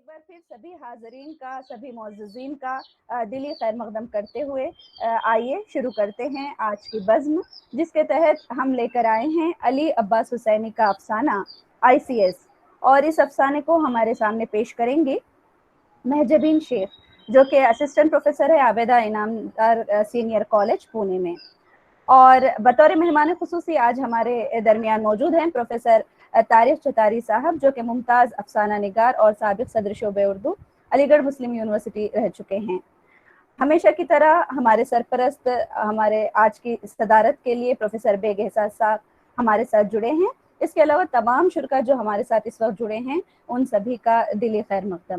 بار پھر سبھی حاضرین کا، سبھی معززین کا دلی خیر مقدم کرتے ہوئے آئیے شروع کرتے ہیں آج کی بزم، جس کے تحت ہم لے کر آئے ہیں علی عباس حسینی کا افسانہ ICS، اور اس افسانے کو ہمارے سامنے پیش کریں گے مہجبین شیخ، جو کہ اسسٹنٹ پروفیسر ہے عابدہ انعامدار سینئر کالج پونے میں، اور بطور مہمان خصوصی آج ہمارے درمیان موجود ہیں پروفیسر طارق چتاری صاحب، جو کہ ممتاز افسانہ نگار اور سابق صدر شعبہ اردو علی گڑھ مسلم یونیورسٹی رہ چکے ہیں۔ ہمیشہ کی طرح ہمارے سرپرست ہمارے آج کی صدارت کے لیے پروفیسر بیگ احساس صاحب ہمارے ساتھ جڑے ہیں۔ اس کے علاوہ تمام شرکا جو ہمارے ساتھ اس وقت جڑے ہیں ان سبھی کا دلی خیر مقدم۔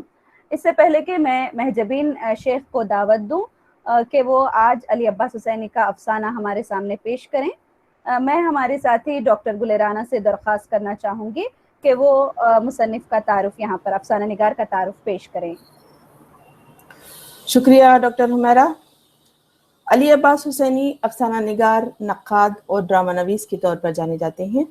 اس سے پہلے کہ میں مہجبین شیخ کو دعوت دوں کہ وہ آج علی عباس حسینی کا افسانہ ہمارے سامنے پیش کریں، میں ہمارے ساتھی ڈاکٹر گل رانا سے درخواست کرنا چاہوں گی کہ وہ مصنف کا تعارف یہاں پر، افسانہ نگار کا تعارف پیش کریں۔ شکریہ ڈاکٹر حمیرہ۔ علی عباس حسینی افسانہ نگار، نقاد اور ڈرامہ نویس کے طور پر جانے جاتے ہیں۔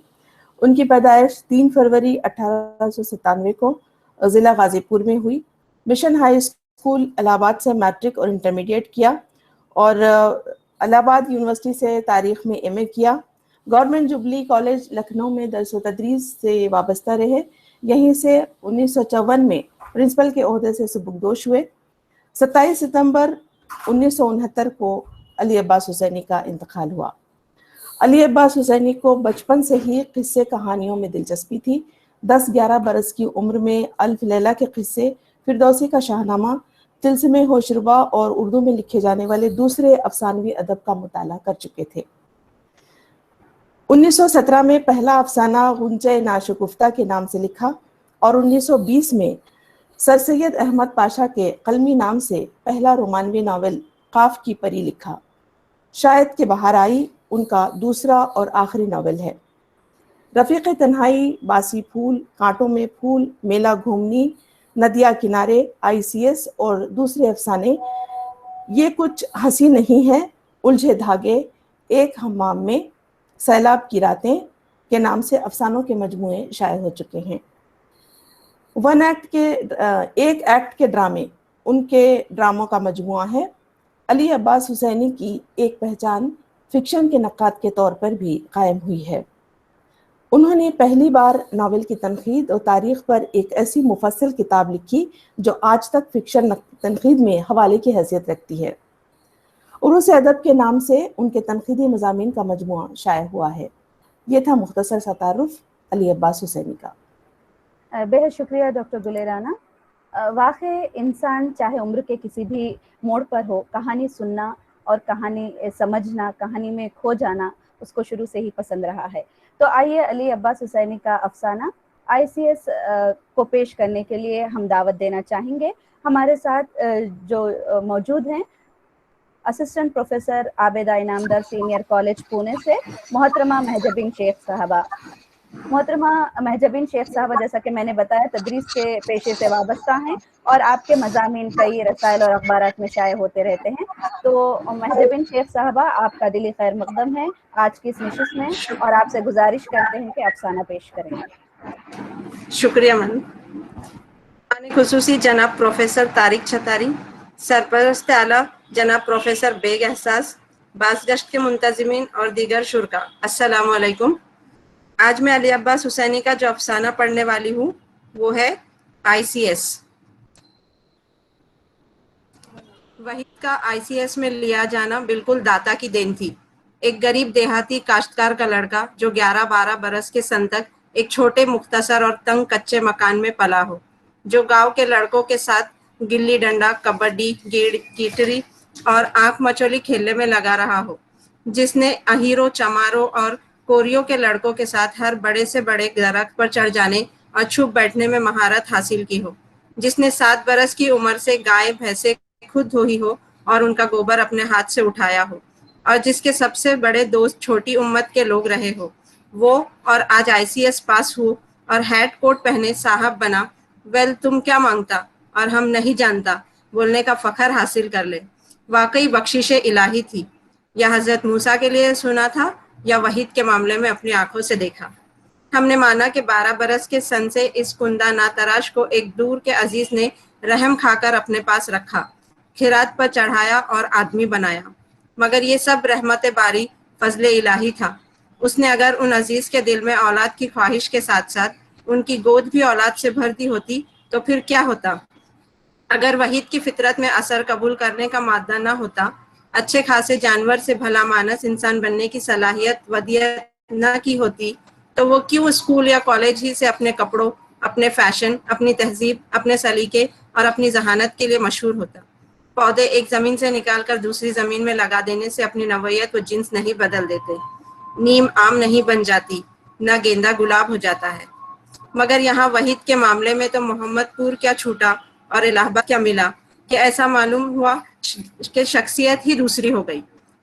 ان کی پیدائش 3 فروری 1897 کو ضلع غازی پور میں ہوئی۔ مشن ہائی اسکول الہ آباد سے میٹرک اور انٹرمیڈیٹ کیا، اور الہ آباد یونیورسٹی سے تاریخ میں ایم اے کیا۔ گورنمنٹ جوبلی کالج لکھنؤ میں درس و تدریس سے وابستہ رہے۔ یہیں سے 1954 میں پرنسپل کے عہدے سے سبکدوش ہوئے۔ 27 ستمبر 1969 کو علی عباس حسینی کا انتقال ہوا۔ علی عباس حسینی کو بچپن سے ہی قصے کہانیوں میں دلچسپی تھی۔ 10-11 برس کی عمر میں الف لیلہ کے قصے، فردوسی کا شاہنامہ، طلسم ہوشربا اور اردو میں لکھے جانے والے دوسرے افسانوی ادب کا مطالعہ کر چکے تھے۔ 1917 میں پہلا افسانہ غنچۂ ناشکفتہ کے نام سے لکھا، اور 1920 میں سر سید احمد پاشا کے قلمی نام سے پہلا رومانوی ناول قاف کی پری لکھا۔ شاید کہ بہار آئی ان کا دوسرا اور آخری ناول ہے۔ رفیق تنہائی، باسی پھول، کانٹوں میں پھول، میلہ گھومنی، ندیا کنارے، ICS اور دوسرے افسانے، یہ کچھ ہنسی نہیں ہے، الجھے دھاگے، ایک حمام میں، سیلاب کی راتیں کے نام سے افسانوں کے مجموعے شائع ہو چکے ہیں۔ ایک ایکٹ کے ڈرامے ان کے ڈراموں کا مجموعہ ہے۔ علی عباس حسینی کی ایک پہچان فکشن کے نقاد کے طور پر بھی قائم ہوئی ہے۔ انہوں نے پہلی بار ناول کی تنقید اور تاریخ پر ایک ایسی مفصل کتاب لکھی جو آج تک فکشن تنقید میں حوالے کی حیثیت رکھتی ہے۔ عروس ادب کے نام سے ان کے تنقیدی مضامین کا مجموعہ شائع ہوا ہے۔ یہ تھا مختصر سا تعارف علی عباس حسینی کا۔ بہت شکریہ ڈاکٹر گل رانا۔ واقع انسان چاہے عمر کے کسی بھی موڑ پر ہو، کہانی سننا اور کہانی سمجھنا، کہانی میں کھو جانا اس کو شروع سے ہی پسند رہا ہے۔ تو آئیے علی عباس حسینی کا افسانہ ICS کو پیش کرنے کے لیے ہم دعوت دینا چاہیں گے۔ ہمارے ساتھ جو موجود ہیں assistant professor Abida Inamdar senior college Pune سے محترمہ مہجبین شیخ صاحبہ۔ محترمہ مہجبین شیخ صاحبہ جیسا کہ میں نے بتایا تدریس کے پیشے سے وابستہ ہیں، اور آپ کے مضامین کئی رسائل اور اخبارات میں شائع ہوتے رہتے ہیں۔ تو مہجبین شیخ صاحبہ آپ کا دلی خیر مقدم ہے آج کی اس نشست میں، اور آپ سے گزارش کرتے ہیں کہ افسانہ پیش کریں۔ شکریہ مہمان خصوصی جناب پروفیسر طارق چتاری، سرپرست اعلیٰ جناب پروفیسر بیگ احساس، بازگشت کے منتظمین اور دیگر شرکا، السلام علیکم۔ آج میں علی عباس حسینی کا جو افسانہ پڑھنے والی ہوں وہ ہے ICS۔ وحید کا ICS میں لیا جانا بالکل داتا کی دین تھی۔ ایک غریب دیہاتی کاشتکار کا لڑکا جو 11-12 برس کے سن تک ایک چھوٹے مختصر اور تنگ کچے مکان میں پلا ہو، جو گاؤں کے لڑکوں کے ساتھ گلی ڈنڈا، کبڈی، گیڑ کیٹری اور آنکھ مچولی کھیلنے میں لگا رہا ہو، جس نے اہیروں، چماروں اور کوریوں کے لڑکوں کے ساتھ ہر بڑے سے بڑے درخت پر چڑھ جانے اور چھپ بیٹھنے میں مہارت حاصل کی ہو، جس نے 7 برس کی عمر سے گائے بھینسیں خود دھوئی ہو اور ان کا گوبر اپنے ہاتھ سے اٹھایا ہو، اور جس کے سب سے بڑے دوست چھوٹی امت کے لوگ رہے ہو، وہ اور آج ICS پاس ہو اور ہیٹ کوٹ پہنے صاحب بنا، ویل تم کیا مانگتا اور ہم نہیں جانتا بولنے کا فخر حاصل کر لے۔ واقعی بخشش الہی تھی۔ یا حضرت موسیٰ کے لیے سنا تھا یا وحید کے معاملے میں اپنی آنکھوں سے دیکھا۔ ہم نے مانا کہ 12 برس کے سن سے اس کندہ ناتراش کو ایک دور کے عزیز نے رحم کھا کر اپنے پاس رکھا، خیرات پر چڑھایا اور آدمی بنایا، مگر یہ سب رحمت باری فضل الہی تھا۔ اس نے اگر ان عزیز کے دل میں اولاد کی خواہش کے ساتھ ساتھ ان کی گود بھی اولاد سے بھر دی ہوتی تو پھر کیا ہوتا؟ اگر وحید کی فطرت میں اثر قبول کرنے کا مادہ نہ ہوتا، اچھے خاصے جانور سے بھلا مانس انسان بننے کی صلاحیت ودیعت نہ کی ہوتی، تو وہ کیوں اسکول یا کالج ہی سے اپنے کپڑوں، اپنے فیشن، اپنی تہذیب، اپنے سلیقے اور اپنی ذہانت کے لیے مشہور ہوتا؟ پودے ایک زمین سے نکال کر دوسری زمین میں لگا دینے سے اپنی نوعیت و جنس نہیں بدل دیتے، نیم آم نہیں بن جاتی، نہ گیندا گلاب ہو جاتا ہے۔ مگر یہاں وحید کے معاملے میں تو محمد پور کیا چھوٹا اور الہ آباد کیا ملا کہ ایسا معلوم ہوا کہ شخصیت ہی دوسری ہو گئی،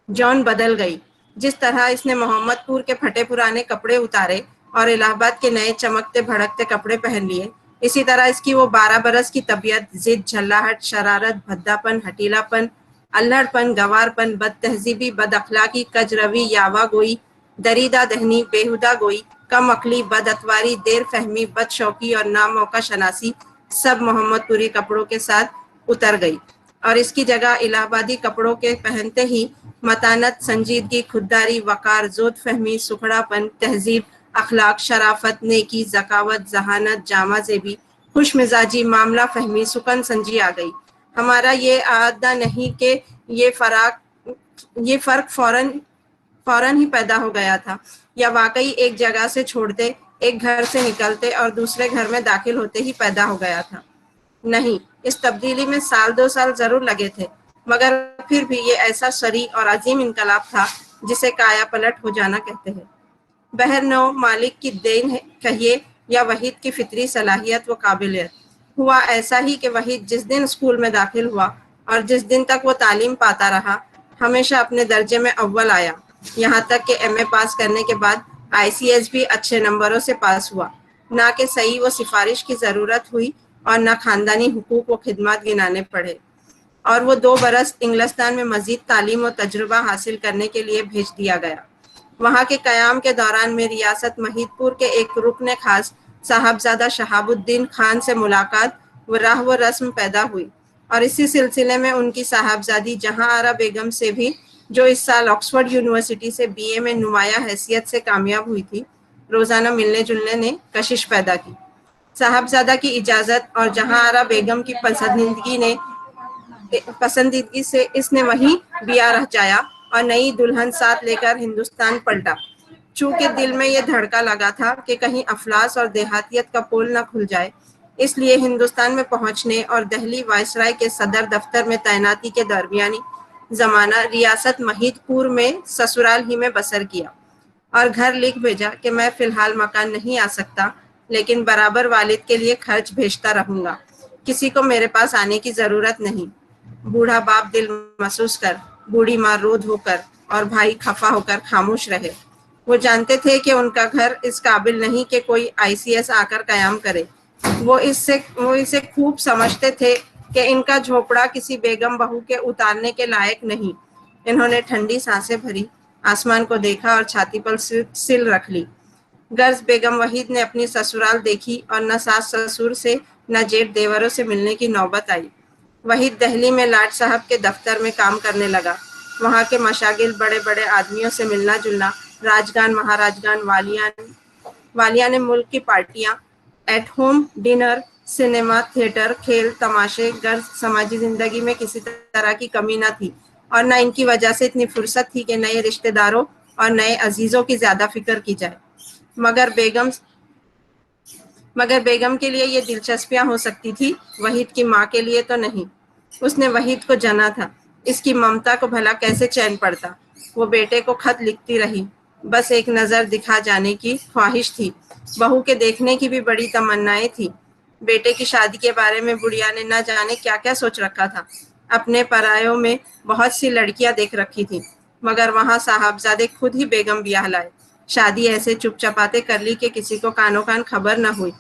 جون بدل گئی۔ جس طرح اس نے محمد پور کے پھٹے پرانے کپڑے اتارے اور الہ آباد کے نئے چمکتے بھڑکتے کپڑے پہن لیے، اسی طرح اس کی وہ 12 برس کی طبیعت، ضد، جھلاہٹ، شرارت، بھدا پن، ہٹیلا پن، الہڑ پن، گوار پن، بد تہذیبی، بد اخلاقی، کج روی، یاوا گوئی، دریدہ دہنی، بےہودہ گوئی، کم عقلی، بد اتواری، دیر فہمی، بد شوقی اور ناموقع شناسی سب محمد پوری کپڑوں کے ساتھ اتر گئی، اور اس کی جگہ الہ آبادی کپڑوں کے پہنتے ہی متانت، سنجیدگی، خودداری، وقار، زود فہمی، سکھڑا پن، تہذیب، اخلاق، شرافت، نیکی، ذکاوت، ذہانت، جامع زیبی، خوش مزاجی، معاملہ فہمی، سکن سنجی آ گئی۔ ہمارا یہ اعادہ نہیں کہ یہ فرق فوراً ہی پیدا ہو گیا تھا، یا واقعی ایک جگہ سے چھوڑتے، ایک گھر سے نکلتے اور دوسرے گھر میں داخل ہوتے ہی پیدا ہو گیا تھا۔ نہیں، اس تبدیلی میں 1-2 سال ضرور لگے تھے، مگر پھر بھی یہ ایسا سریع اور عظیم انقلاب تھا جسے کایا پلٹ ہو جانا کہتے ہیں۔ بہرنو مالک کی دین کہیے یا وحید کی فطری صلاحیت و قابلیت، ہوا ایسا ہی کہ وحید جس دن اسکول میں داخل ہوا اور جس دن تک وہ تعلیم پاتا رہا، ہمیشہ اپنے درجے میں اول آیا، یہاں تک کہ ایم اے پاس کرنے کے بعد ICS بھی اچھے نمبروں سے پاس ہوا۔ نہ کہ صحیح و سفارش کی ضرورت ہوئی اور نہ خاندانی حقوق و خدمات گنانے پڑے، اور وہ 2 برس انگلستان میں مزید تعلیم و تجربہ حاصل کرنے کے لیے بھیج دیا گیا۔ وہاں کے قیام کے دوران میں ریاست مہید پور کے ایک رکن خاص صاحبزادہ شہاب الدین خان سے ملاقات و راہ و رسم پیدا ہوئی، اور اسی سلسلے میں ان کی صاحبزادی جہاں آرا بیگم سے بھی، جو اس سال آکسفورڈ یونیورسٹی سے BA میں نمایاں حیثیت سے کامیاب ہوئی تھی، روزانہ ملنے جلنے نے کشش پیدا کی۔ صاحبزادہ کی اجازت اور جہاں آرا بیگم کی پسندیدگی سے اس نے وہیں بیاہ رچایا اور نئی دلہن ساتھ لے کر ہندوستان پلٹا۔ چونکہ دل میں یہ دھڑکا لگا تھا کہ کہیں افلاس اور دیہاتیت کا پول نہ کھل جائے، اس لیے ہندوستان میں پہنچنے اور دہلی وائسرائے کے صدر دفتر میں تعیناتی کے درمیانی زمانہ ریاست مہید پور میں سسرال ہی میں بسر کیا، اور گھر لکھ بھیجا کہ میں فی الحال مکان نہیں آ سکتا، لیکن برابر والد کے لیے خرچ بھیجتا رہوں گا، کسی کو میرے پاس آنے کی ضرورت نہیں۔ بوڑھا باپ دل محسوس کر، بوڑھی ماں رود ہو کر اور بھائی خفا ہو کر خاموش رہے۔ وہ جانتے تھے کہ ان کا گھر اس قابل نہیں کہ کوئی ICS آ کر قیام کرے۔ وہ اسے خوب سمجھتے تھے کہ ان کا جھوپڑا کسی بیگم بہو کے اتارنے کے لائق نہیں۔ انہوں نے ٹھنڈی سانسیں بھری، آسمان کو دیکھا اور چھاتی پر سل رکھ لی۔ غرض بیگم وحید نے اپنی سسرال دیکھی اور نہ ساس سسر سے نہ جیٹھ دیوروں سے ملنے کی نوبت آئی۔ وحید دہلی میں لاٹ صاحب کے دفتر میں کام کرنے لگا۔ وہاں کے مشاغل، بڑے بڑے آدمیوں سے ملنا جلنا، راجگان، مہاراجگان، والیان ملک کی پارٹیاں، at home dinner, cinema, theatre, کھیل، تماشے، غرض سماجی زندگی میں کسی طرح کی کمی نہ تھی، اور نہ ان کی وجہ سے اتنی فرصت تھی کہ نئے رشتہ داروں اور نئے عزیزوں کی زیادہ فکر کی جائے۔ مگر بیگم کے لیے یہ دلچسپیاں ہو سکتی تھی، وحید کی ماں کے لیے تو نہیں۔ اس نے وحید کو جانا تھا، اس کی ممتا کو بھلا کیسے چین پڑتا۔ وہ بیٹے کو خط لکھتی رہی، بس ایک نظر دکھا جانے کی خواہش تھی۔ بہو کے دیکھنے کی بھی بڑی تمنائیں تھی۔ بیٹے کی شادی کے بارے میں بڑھیا نے نہ جانے کیا کیا سوچ رکھا تھا۔ اپنے پرایوں میں بہت سی لڑکیاں دیکھ رکھی تھی، مگر وہاں صاحبزادے خود ہی بیگم بیاہ لائے۔ شادی ایسے چپ چپاتے کر لی کہ کسی کو کانوں کان خبر نہ ہوئی،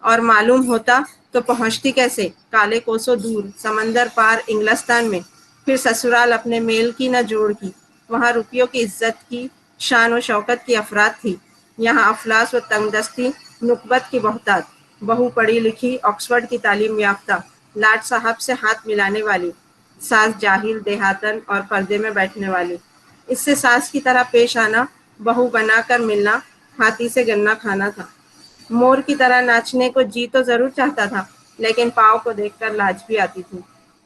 اور معلوم ہوتا تو پہنچتی کیسے، کالے کوسوں دور، سمندر پار انگلستان میں۔ پھر سسرال اپنے میل کی نہ جوڑ کی، وہاں روپیوں کی عزت کی، شان و شوکت کی افراد تھی، یہاں افلاس و تنگ دستی، نکبت کی بہتات، بہو پڑھی لکھی، آکسفورڈ کی تعلیم یافتہ، لاٹ صاحب سے ہاتھ ملانے والی، ساس جاہل دیہاتن اور پردے میں بیٹھنے والی، اس سے ساس کی طرح پیش آنا، بہو بنا کر ملنا، ہاتھی سے گنا کھانا تھا۔ مور کی طرح ناچنے کو جی تو ضرور چاہتا تھا، لیکن پاؤں کو دیکھ کر لاج بھی آتی تھی۔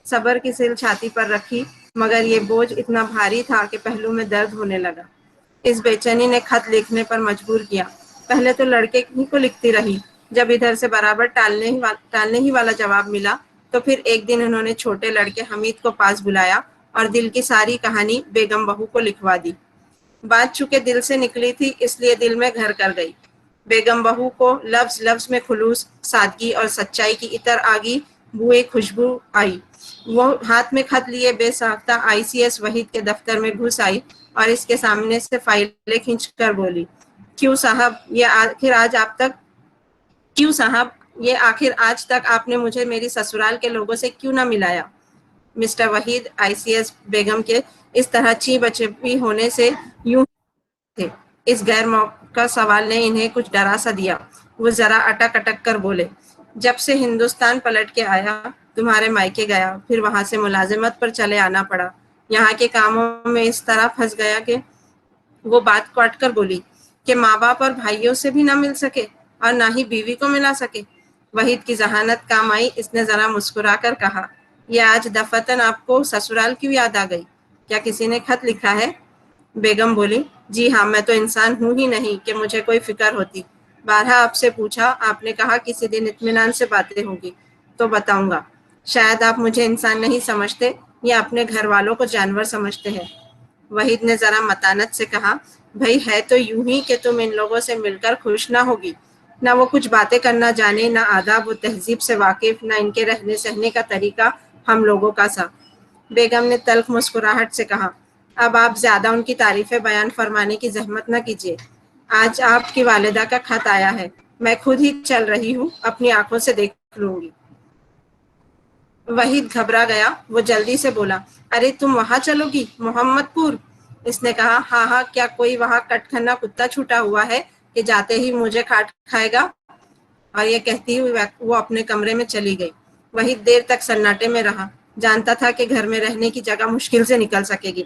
صبر کی سل چھاتی پر رکھی، مگر یہ بوجھ اتنا بھاری تھا کہ پہلو میں درد ہونے لگا۔ اس بے چینی نے خط لکھنے پر مجبور کیا۔ پہلے تو لڑکے ہی کو لکھتی رہی، جب ادھر سے برابر ٹالنے ہی والا جواب ملا تو پھر ایک دن انہوں نے چھوٹے لڑکے حمید کو پاس بلایا اور دل کی ساری کہانی بیگم بہو کو لکھوا دی۔ بات چونکہ دل سے نکلی تھی اس لیے دل میں گھر کر گئی۔ بیگم بہو کو لفظ لفظ میں خلوص، سادگی اور سچائی کی عطر آگی بوئے خوشبو آئی۔ وہ ہاتھ میں خط لیے بے ساختہ ICS وحید کے دفتر میں گھس آئی اور اس کے سامنے سے فائلیں کھینچ کر بولی، کیوں صاحب یہ آج تک آپ نے مجھے میری سسرال کے لوگوں سے کیوں نہ ملایا؟ مسٹر وحید ICS بیگم کے اس طرح چی بچی ہونے سے یوں تھے۔ اس غیر موقع سوال نے انہیں کچھ ڈرا سا دیا۔ وہ ذرا اٹک اٹک کر بولے، جب سے ہندوستان پلٹ کے آیا، تمہارے مائکے گیا، پھر وہاں سے ملازمت پر چلے آنا پڑا، یہاں کے کاموں میں اس طرح پھنس گیا کہ… وہ بات کاٹ کر بولی کہ ماں باپ اور بھائیوں سے بھی نہ مل سکے اور نہ ہی بیوی کو ملا سکے۔ وحید کی ذہانت کام آئی، اس نے ذرا مسکرا کر کہا، یہ آج دفعتاً آپ کو سسرال کیوں یاد آ گئی؟ کیا کسی نے خط لکھا ہے؟ بیگم بولی، جی ہاں، میں تو انسان ہوں ہی نہیں کہ مجھے کوئی فکر ہوتی۔ بارہا آپ سے پوچھا، آپ نے کہا کسی دن اطمینان سے باتیں ہوں گی تو بتاؤں گا۔ شاید آپ مجھے انسان نہیں سمجھتے یا اپنے گھر والوں کو جانور سمجھتے ہیں۔ وحید نے ذرا متانت سے کہا، بھئی ہے تو یوں ہی کہ تم ان لوگوں سے مل کر خوش نہ ہوگی۔ نہ وہ کچھ باتیں کرنا جانے، نہ آداب و تہذیب سے واقف، نہ ان کے رہنے سہنے کا طریقہ ہم لوگوں کا سا۔ بیگم نے تلخ مسکراہٹ سے کہا، اب آپ زیادہ ان کی تعریفیں بیان فرمانے کی زحمت نہ کیجیے۔ آج آپ کی والدہ کا خط آیا ہے، میں خود ہی چل رہی ہوں، اپنی آنکھوں سے دیکھ لوں گی۔ وحید گھبرا گیا، وہ جلدی سے بولا، ارے تم وہاں چلو گی، محمد پور؟ اس نے کہا، ہاں ہاں، کیا کوئی وہاں کٹکھنا کتا چھوٹا ہوا ہے کہ جاتے ہی مجھے کاٹ کھائے گا؟ اور یہ کہتی ہوئی وہ اپنے کمرے میں چلی گئی۔ وحید دیر تک سناٹے میں رہا، جانتا تھا کہ گھر میں رہنے کی جگہ مشکل سے نکل سکے گی۔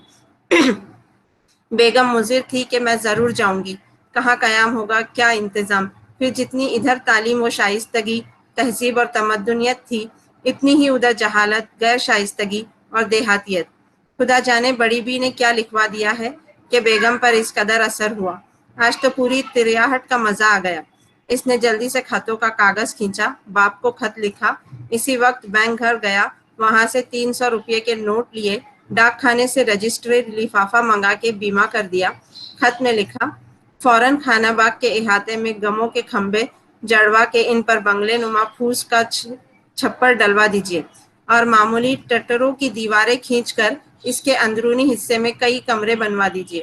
بیگم مضر تھی کہ میں ضرور جاؤں گی، کہاں قیام ہوگا، کیا انتظام؟ پھر جتنی ادھر تعلیم و شائستگی، تہذیب اور تمدنیت تھی، اتنی ہی ادھر جہالت، غیر شائستگی اور دیہاتیت۔ خدا جانے بڑی بی نے کیا لکھوا دیا ہے کہ بیگم پر اس قدر اثر ہوا۔ آج تو پوری تریاحٹ کا مزہ آ گیا۔ اس نے جلدی سے خطوں کا کاغذ کھینچا، باپ کو خط لکھا، اسی وقت بینک گھر گیا، وہاں سے 300 روپے کے نوٹ لیے، ڈاک خانے سے رجسٹرڈ لفافہ منگا کے بیمہ کر دیا۔ خط میں لکھا، فوراً خانہ باغ کے احاطے میں گموں کے کھمبے جڑوا کے ان پر بنگلے نما پھوس کا چھپر ڈلوا دیجیے اور معمولی ٹٹروں کی دیواریں کھینچ کر اس کے اندرونی حصے میں کئی کمرے بنوا دیجیے۔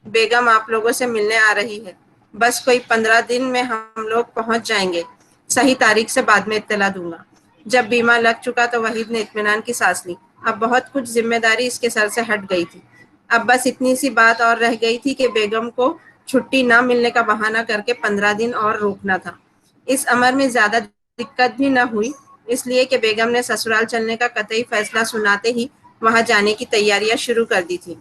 بیگم آپ لوگوں سے ملنے آ رہی ہے، بس کوئی 15 دن میں ہم لوگ پہنچ جائیں گے، صحیح تاریخ سے بعد میں اطلاع دوں گا۔ جب بیمہ لگ چکا تو وحید نے اطمینان کی سانس لی، اب بہت کچھ ذمہ داری اس کے سر سے ہٹ گئی تھی۔ اب بس اتنی سی بات اور رہ گئی تھی کہ بیگم کو چھٹی نہ ملنے کا بہانہ کر کے 15 دن اور روکنا تھا۔ اس امر میں زیادہ دقت بھی نہ ہوئی، اس لیے کہ بیگم نے سسرال چلنے کا قطعی فیصلہ سناتے ہی وہاں جانے کی تیاریاں شروع کر دی تھی۔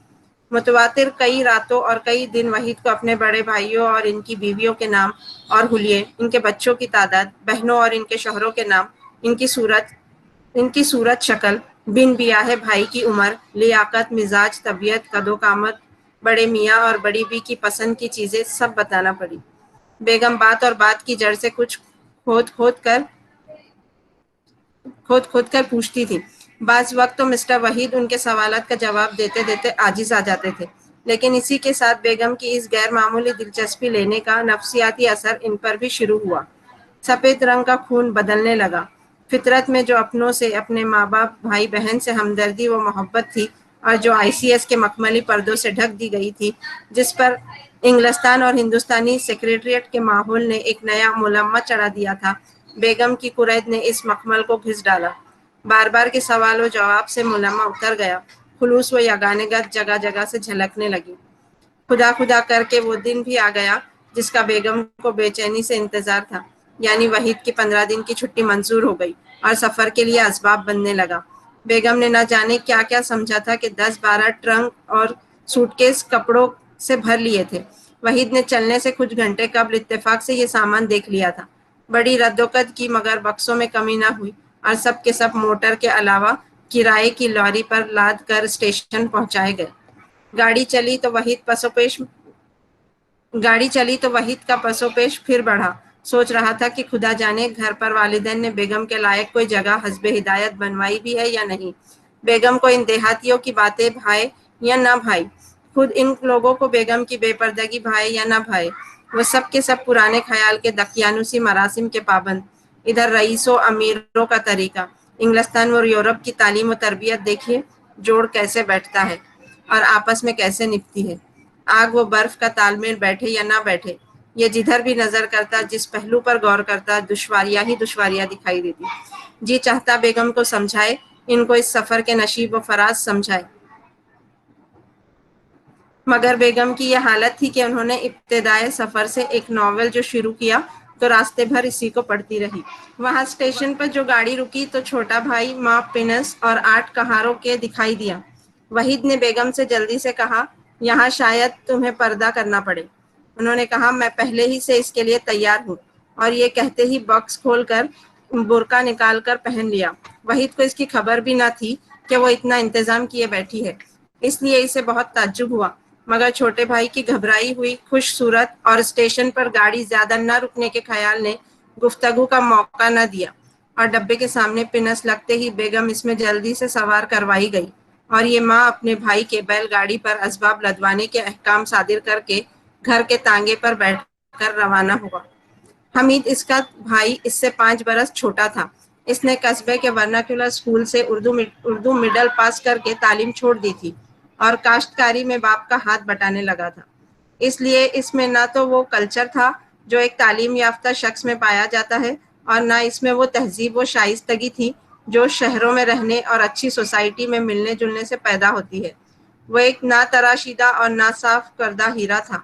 متواتر کئی راتوں اور کئی دن وحید کو اپنے بڑے بھائیوں اور ان کی بیویوں کے نام اور حلیے، ان کے بچوں کی تعداد، بہنوں اور ان کے شوہروں کے نام، ان کی صورت شکل، بن بیاہے بھائی کی عمر، لیاقت، مزاج، طبیعت، قد و قامت، بڑے میاں اور بڑی بی کی پسند کی چیزیں سب بتانا پڑی۔ بیگم بات اور بات کی جڑ سے کچھ کھود کھود کر پوچھتی تھی۔ بعض وقت تو مسٹر وحید ان کے سوالات کا جواب دیتے دیتے عاجز آ جاتے تھے، لیکن اسی کے ساتھ بیگم کی اس غیر معمولی دلچسپی لینے کا نفسیاتی اثر ان پر بھی شروع ہوا۔ سفید رنگ کا خون بدلنے لگا۔ فطرت میں جو اپنوں سے، اپنے ماں باپ، بھائی بہن سے ہمدردی و محبت تھی اور جو ICS کے مخملی پردوں سے ڈھک دی گئی تھی، جس پر انگلستان اور ہندوستانی سیکریٹریٹ کے ماحول نے ایک نیا ملمہ چڑھا دیا تھا، بیگم کی قرید نے اس مخمل کو گھس ڈالا۔ بار بار کے سوال و جواب سے ملمہ اتر گیا، خلوص و یگانگت جگہ جگہ سے جھلکنے لگی۔ خدا خدا کر کے وہ دن بھی آ گیا جس کا بیگم کو بے چینی سے انتظار تھا، یعنی وحید کی 15 دن کی چھٹی منظور ہو گئی اور سفر کے لیے اسباب بننے لگا۔ بیگم نے نہ جانے کیا کیا سمجھا تھا کہ 10-12 ٹرنک اور سوٹ کیس کپڑوں سے بھر لیے تھے۔ وحید نے چلنے سے کچھ گھنٹے قبل اتفاق سے یہ سامان دیکھ لیا تھا۔ بڑی ردوقت کی مگر بکسوں میں کمی نہ ہوئی اور سب کے سب موٹر کے علاوہ کرائے کی لاری پر لاد کر اسٹیشن پہنچائے گئے۔ گاڑی چلی تو وحید کا پسو پیش پھر بڑھا۔ سوچ رہا تھا کہ خدا جانے گھر پر والدین نے بیگم کے لائق کوئی جگہ حسب ہدایت بنوائی بھی ہے یا نہیں۔ بیگم کو ان دیہاتیوں کی باتیں بھائے یا نہ بھائی، خود ان لوگوں کو بیگم کی بے پردگی بھائے یا نہ بھائے، وہ سب کے سب پرانے خیال کے دقیانوسی مراسم کے پابند۔ ادھر رئیسوں امیروں کا طریقہ، انگلستان اور یورپ کی تعلیم و تربیت دیکھیے جوڑ کیسے بیٹھتا ہے اور آپس میں کیسے نپتی ہے۔ آگ و برف کا تال میل بیٹھے یا نہ بیٹھے، یہ جدھر بھی نظر کرتا، جس پہلو پر غور کرتا، دشواریاں ہی دشواریاں دکھائی دیتی۔ جی چاہتا بیگم کو سمجھائے، ان کو اس سفر کے نشیب و فراز سمجھائے، مگر بیگم کی یہ حالت تھی کہ انہوں نے ابتدائے سفر سے ایک ناول جو شروع کیا تو راستے بھر اسی کو پڑھتی رہی۔ وہاں اسٹیشن پر جو گاڑی رکی تو چھوٹا بھائی ماں پنس اور 8 کہاروں کے دکھائی دیا۔ وحید نے بیگم سے جلدی سے کہا، یہاں شاید تمہیں پردہ کرنا پڑے۔ انہوں نے کہا، میں پہلے ہی سے اس کے لیے تیار ہوں، اور یہ کہتے ہی باکس کھول کر برقع نکال کر پہن لیا۔ وحید کو اس کی خبر بھی نہ تھی کہ وہ اتنا انتظام کیے بیٹھی ہے، اس لیے اسے بہت تعجب ہوا، مگر چھوٹے بھائی کی گھبرائی ہوئی خوش صورت اور اسٹیشن پر گاڑی زیادہ نہ رکنے کے خیال نے گفتگو کا موقع نہ دیا، اور ڈبے کے سامنے پنس لگتے ہی بیگم اس میں جلدی سے سوار کروائی گئی، اور یہ ماں اپنے بھائی کے بیل گاڑی پر اسباب لدوانے کے احکام صادر کر کے گھر کے تانگے پر بیٹھ کر روانہ ہوا۔ حمید اس کا بھائی اس سے 5 برس چھوٹا تھا۔ اس نے قصبے کے ورناکولر اسکول سے اردو مڈل پاس کر کے تعلیم چھوڑ دی تھی اور کاشتکاری میں باپ کا ہاتھ بٹانے لگا تھا۔ اس لیے اس میں نہ تو وہ کلچر تھا جو ایک تعلیم یافتہ شخص میں پایا جاتا ہے، اور نہ اس میں وہ تہذیب و شائستگی تھی جو شہروں میں رہنے اور اچھی سوسائٹی میں ملنے جلنے سے پیدا ہوتی ہے۔ وہ ایک نہ تراشیدہ اور نہ صاف کردہ ہیرا تھا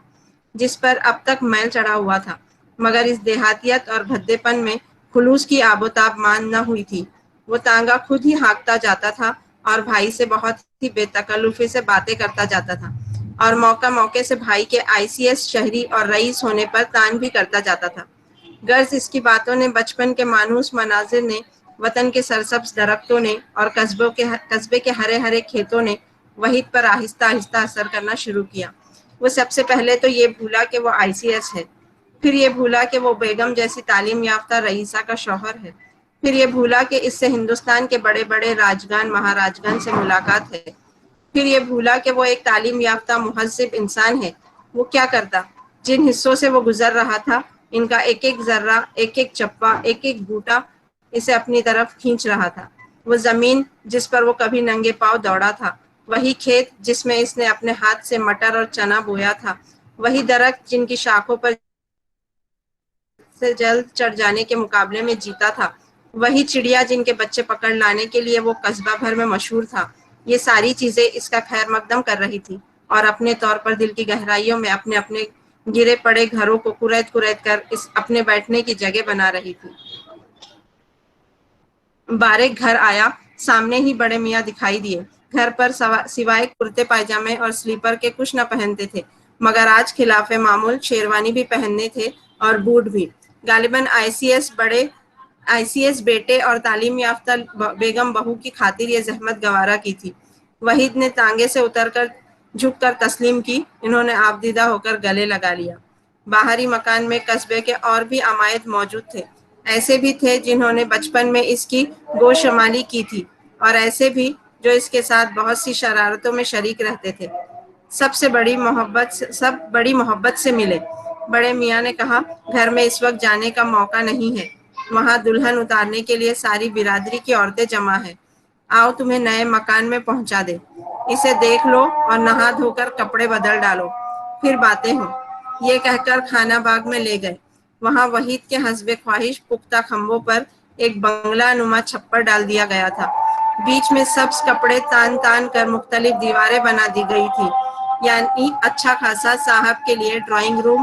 جس پر اب تک میل چڑھا ہوا تھا، مگر اس دیہاتیت اور بھدے پن میں خلوص کی آب و تاب مان نہ ہوئی تھی۔ وہ تانگا خود ہی ہانکتا جاتا تھا اور بھائی سے بہت ہی بے تکلفی سے باتیں کرتا جاتا تھا، اور موقع سے بھائی کے ICS شہری اور رئیس ہونے پر تان بھی کرتا جاتا تھا۔ غرض اس کی باتوں نے، بچپن کے مانوس مناظر نے، وطن کے سرسبز درختوں نے اور قصبے کے ہرے ہرے کھیتوں نے وحید پر آہستہ آہستہ اثر کرنا شروع کیا۔ وہ سب سے پہلے تو یہ بھولا کہ وہ ICS ہے، پھر یہ بھولا کہ وہ بیگم جیسی تعلیم یافتہ رئیسہ کا شوہر ہے، پھر یہ بھولا کہ اس سے ہندوستان کے بڑے بڑے راجگان مہاراجگان سے ملاقات ہے، پھر یہ بھولا کہ وہ ایک تعلیم یافتہ مہذب انسان ہے۔ وہ کیا کرتا؟ جن حصوں سے وہ گزر رہا تھا، ان کا ایک ایک ذرہ، ایک ایک چپا، ایک ایک بوٹا اسے اپنی طرف کھینچ رہا تھا۔ وہ زمین جس پر وہ کبھی ننگے پاؤں دوڑا تھا، وہی کھیت جس میں اس نے اپنے ہاتھ سے مٹر اور چنا بویا تھا، وہی درخت جن کی شاخوں پر سے جلد چڑھ جانے کے مقابلے میں جیتا تھا، وہی چڑیا جن کے بچے پکڑ لانے کے لیے وہ قصبہ بھر میں مشہور تھا۔ یہ ساری چیزیں اس کا خیر مقدم کر رہی تھی، اور اپنے طور پر دل کی گہرائیوں میں اپنے اپنے گرے پڑے گھروں کو کریت کریت کر اس اپنے بیٹھنے کی جگہ بنا رہی تھی۔ بارک گھر آیا، سامنے ہی بڑے میاں دکھائی دیے۔ گھر پر سوائے کرتے پائجامے اور سلیپر کے کچھ نہ پہنتے تھے، مگر آج خلاف معمول شیروانی بھی پہننے تھے اور بوٹ بھی۔ غالباً ICS بیٹے اور تعلیم یافتہ بیگم بہو کی خاطر یہ زحمت گوارا کی تھی۔ وحید نے تانگے سے اتر کر جھک کر تسلیم کی، انہوں نے آبدیدہ ہو کر گلے لگا لیا۔ باہری مکان میں قصبے کے اور بھی عمائد موجود تھے، ایسے بھی تھے جنہوں نے بچپن میں اس کی گوشمالی کی تھی، اور ایسے بھی جو اس کے ساتھ بہت سی شرارتوں میں شریک رہتے تھے۔ سب بڑی محبت سے ملے۔ بڑے میاں نے کہا، گھر میں اس وقت جانے کا موقع نہیں ہے، وہاں دلہن اتارنے کے لیے ساری برادری کی عورتیں جمع ہیں، آؤ تمہیں نئے مکان میں پہنچا دے، اسے دیکھ لو اور نہا دھو کر کپڑے بدل ڈالو، پھر باتیں ہوں۔ یہ کہہ کر خانہ باغ میں لے گئے۔ وہاں وحید کے حسب خواہش پختہ کھمبوں پر ایک بنگلہ نما چھپر ڈال دیا گیا تھا، بیچ میں سبز کپڑے تان تان کر مختلف دیواریں بنا دی گئی تھی، یعنی اچھا خاصا صاحب کے لیے ڈرائنگ روم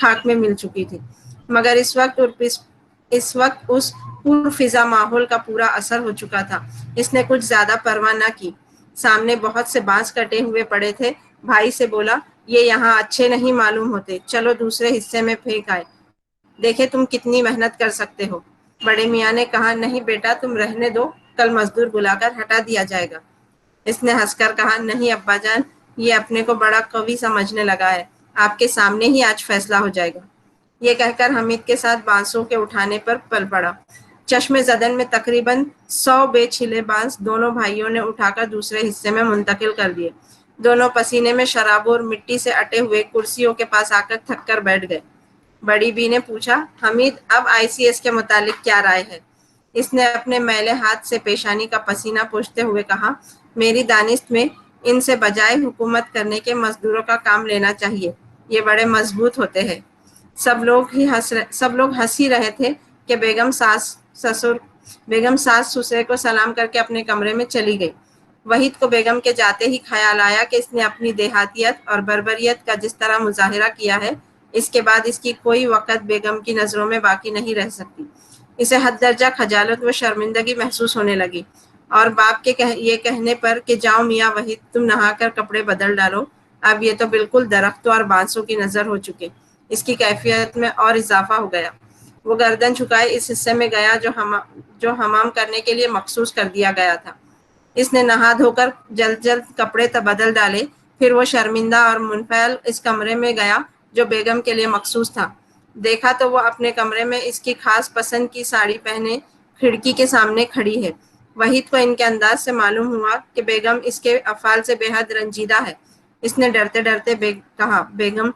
خاک میں مل چکی تھی، مگر اس وقت اس پرفضا ماحول کا پورا اثر ہو چکا تھا۔ اس نے کچھ زیادہ پرواہ نہ کی۔ سامنے بہت سے بانس کٹے ہوئے پڑے تھے۔ بھائی سے بولا، یہ یہاں اچھے نہیں معلوم ہوتے، چلو دوسرے حصے میں پھینک آئے، دیکھے تم کتنی محنت کر سکتے ہو۔ بڑے میاں نے کہا، نہیں بیٹا تم رہنے دو، کل مزدور بلا کر ہٹا دیا جائے گا۔ اس نے ہنس کر کہا، نہیں ابا جان، یہ اپنے کو بڑا قوی سمجھنے لگا ہے، آپ کے سامنے ہی آج فیصلہ ہو جائے گا۔ یہ کہہ کر حمید کے ساتھ بانسوں کے اٹھانے پر پل پڑا۔ چشم زدن میں تقریباً 100 بے چھلے بانس دونوں بھائیوں نے اٹھا کر دوسرے حصے میں منتقل کر دیے۔ دونوں پسینے میں شرابوں اور مٹی سے اٹے ہوئے کرسیوں کے پاس آ کر تھک کر بیٹھ گئے۔ بڑی بی نے پوچھا، حمید اب ICS کے متعلق کیا رائے ہے؟ اس نے اپنے میلے ہاتھ سے پیشانی کا پسینہ پوچھتے ہوئے کہا، میری دانست میں ان سے بجائے حکومت کرنے کے مزدوروں کا کام لینا چاہیے، یہ بڑے مضبوط ہوتے ہیں۔ سب لوگ ہنس ہی رہے تھے کہ بیگم ساس سسرے کو سلام کر کے اپنے کمرے میں چلی گئی۔ وحید کو بیگم کے جاتے ہی خیال آیا کہ اس نے اپنی دیہاتیت اور بربریت کا جس طرح مظاہرہ کیا ہے، اس کے بعد اس کی کوئی وقت بیگم کی نظروں میں باقی نہیں رہ سکتی۔ اسے حد درجہ خجالت و شرمندگی محسوس ہونے لگی، اور باپ کے یہ کہنے پر کہ جاؤ میاں وحید تم نہا کر کپڑے بدل ڈالو، اب یہ تو بالکل درختوں اور بانسوں کی نظر ہو چکے، اس کی کیفیت میں اور اضافہ ہو گیا۔ وہ گردن جھکائے اس حصے میں گیا جو حمام کرنے کے لیے مخصوص کر دیا گیا تھا۔ اس نے نہا دھو کر جلد کپڑے بدل ڈالے، پھر وہ شرمندہ اور منفعل اس کمرے میں گیا جو بیگم کے لیے مخصوص تھا۔ دیکھا تو وہ اپنے کمرے میں اس کی خاص پسند کی ساڑی پہنے کھڑکی کے سامنے کھڑی ہے۔ وحید کو ان کے انداز سے معلوم ہوا کہ بیگم اس کے افعال سے بے حد رنجیدہ ہے۔ اس نے ڈرتے ڈرتے کہا، بیگم۔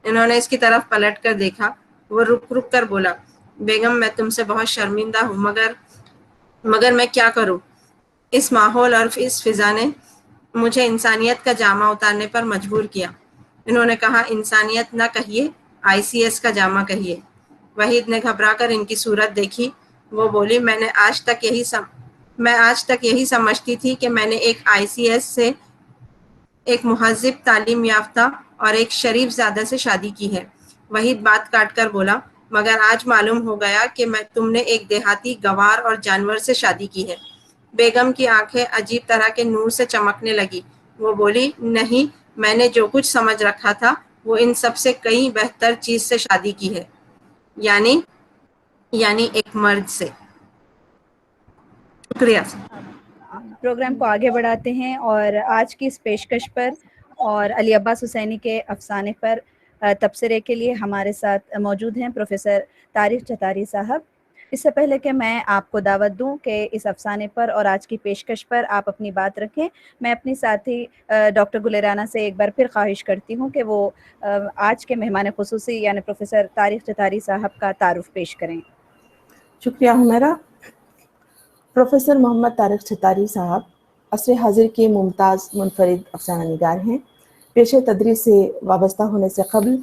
انہوں نے اس کی طرف پلٹ کر دیکھا۔ وہ رک کر بولا، بیگم میں تم سے بہت شرمندہ ہوں، مگر میں کیا کروں؟ اس ماحول اور اس فضا نے مجھے انسانیت کا جامہ اتارنے پر مجبور کیا۔ انہوں نے کہا، انسانیت نہ کہیے، ICS کا جامہ کہیے۔ وحید نے گھبرا کر ان کی صورت دیکھی۔ وہ بولی، میں آج تک یہی سمجھتی تھی کہ میں نے ایک ICS سے ایک مہذب تعلیم یافتہ اور ایک شریف زادہ سے شادی کی ہے۔ وحید بات کاٹ کر بولا، مگر آج معلوم ہو گیا کہ تم نے ایک دیہاتی گوار اور جانور سے شادی کی ہے۔ بیگم کی آنکھیں عجیب طرح کے نور سے چمکنے لگی۔ وہ بولی، نہیں، میں نے جو کچھ سمجھ رکھا تھا وہ ان سب سے کئی بہتر چیز سے شادی کی ہے، یعنی ایک مرد سے۔ شکریہ۔ پروگرام کو آگے بڑھاتے ہیں اور آج کی اس پیشکش پر اور علی عباس حسینی کے افسانے پر تبصرے کے لیے ہمارے ساتھ موجود ہیں پروفیسر طارق چتاری صاحب۔ اس سے پہلے کہ میں آپ کو دعوت دوں کہ اس افسانے پر اور آج کی پیشکش پر آپ اپنی بات رکھیں، میں اپنی ساتھی ڈاکٹر گلے رانا سے ایک بار پھر خواہش کرتی ہوں کہ وہ آج کے مہمان خصوصی یعنی پروفیسر طارق چتاری صاحب کا تعارف پیش کریں۔ شکریہ حمیرہ۔ پروفیسر محمد طارق چتاری صاحب عصر حاضر کے ممتاز منفرد افسانہ نگار ہیں۔ پیشے تدریس سے وابستہ ہونے سے قبل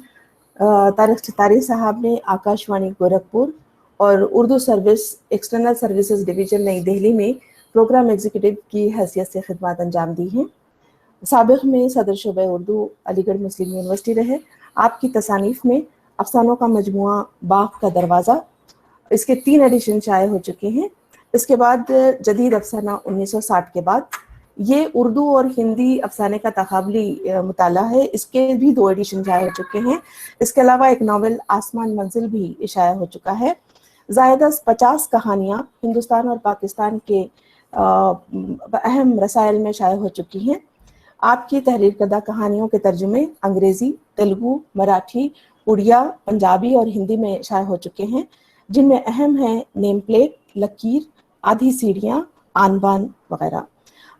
طارق چتاری صاحب نے آکاشوانی گورکھپور اور Urdu service external services division نئی دہلی میں پروگرام ایگزیکٹو کی حیثیت سے خدمات انجام دی ہیں۔ سابق میں صدر شعبہ اردو علی گڑھ مسلم یونیورسٹی رہے۔ آپ کی تصانیف میں افسانوں کا مجموعہ باغ کا دروازہ، اس کے 3 ایڈیشن شائع ہو چکے ہیں۔ اس کے بعد جدید افسانہ 1960 کے بعد یہ اردو اور ہندی افسانے کا تقابلی مطالعہ ہے، اس کے بھی 2 ایڈیشن شائع ہو چکے ہیں۔ اس کے علاوہ ایک ناول آسمان منزل بھی شائع ہو چکا ہے۔ زائد از 50 کہانیاں ہندوستان اور پاکستان کے اہم رسائل میں شائع ہو چکی ہیں۔ آپ کی تحریر کردہ کہانیوں کے ترجمے انگریزی، تیلگو، مراٹھی، اڑیا، پنجابی اور ہندی میں شائع ہو چکے ہیں، جن میں اہم ہیں نیم پلیٹ، لکیر، آدھی سیڑھیاں، آن بان وغیرہ۔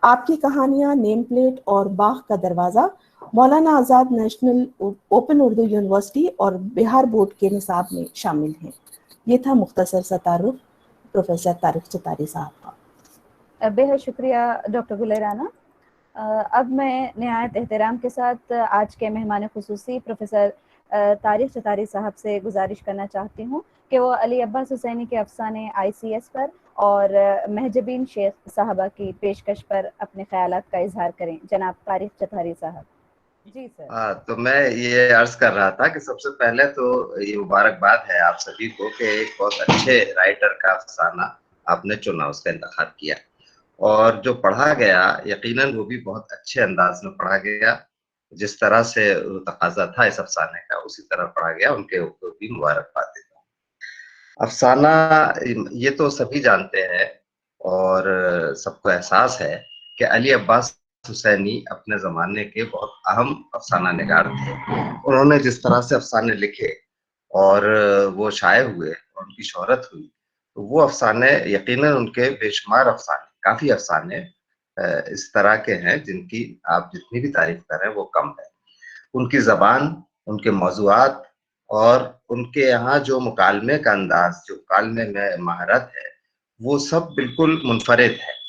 آپ کی کہانیاں نیم پلیٹ اور باغ کا دروازہ Maulana Azad national open Urdu university اور بہار بورڈ کے نصاب میں شامل ہیں۔ یہ تھا مختصر سا تعارف پروفیسر طارق چتاری صاحب کا۔ بے حد شکریہ ڈاکٹر گلے رانا۔ اب میں نہایت احترام کے ساتھ آج کے مہمان خصوصی پروفیسر طارق چتاری صاحب سے گزارش کرنا چاہتی ہوں کہ وہ علی عباس حسینی کے افسانے ICS پر اور مہجبین شیخ صاحبہ کی پیشکش پر اپنے خیالات کا اظہار کریں۔ جناب طارق چتاری صاحب۔ جی سر. تو میں یہ عرض کر رہا تھا کہ سب سے پہلے تو یہ مبارکباد ہے آپ سبھی کو کہ ایک بہت اچھے رائٹر کا افسانہ آپ نے چنا، اس کا انتخاب کیا، اور جو پڑھا گیا یقیناً وہ بھی بہت اچھے انداز میں پڑھا گیا، جس طرح سے تقاضا تھا اس افسانے کا اسی طرح پڑھا گیا. ان کے اوپر بھی مبارکباد دیتا ہوں. افسانہ یہ تو سبھی جانتے ہیں اور سب کو احساس ہے کہ علی عباس حسینی اپنے زمانے کے بہت اہم افسانہ نگار تھے. انہوں نے جس طرح سے افسانے لکھے اور وہ شائع ہوئے اور ان کی شہرت ہوئی، تو وہ افسانے یقیناً ان کے بے شمار افسانے، کافی افسانے اس طرح کے ہیں جن کی آپ جتنی بھی تعریف کریں وہ کم ہے. ان کی زبان، ان کے موضوعات اور ان کے یہاں جو مکالمے کا انداز، جو مکالمے میں مہارت ہے، وہ سب بالکل منفرد ہے.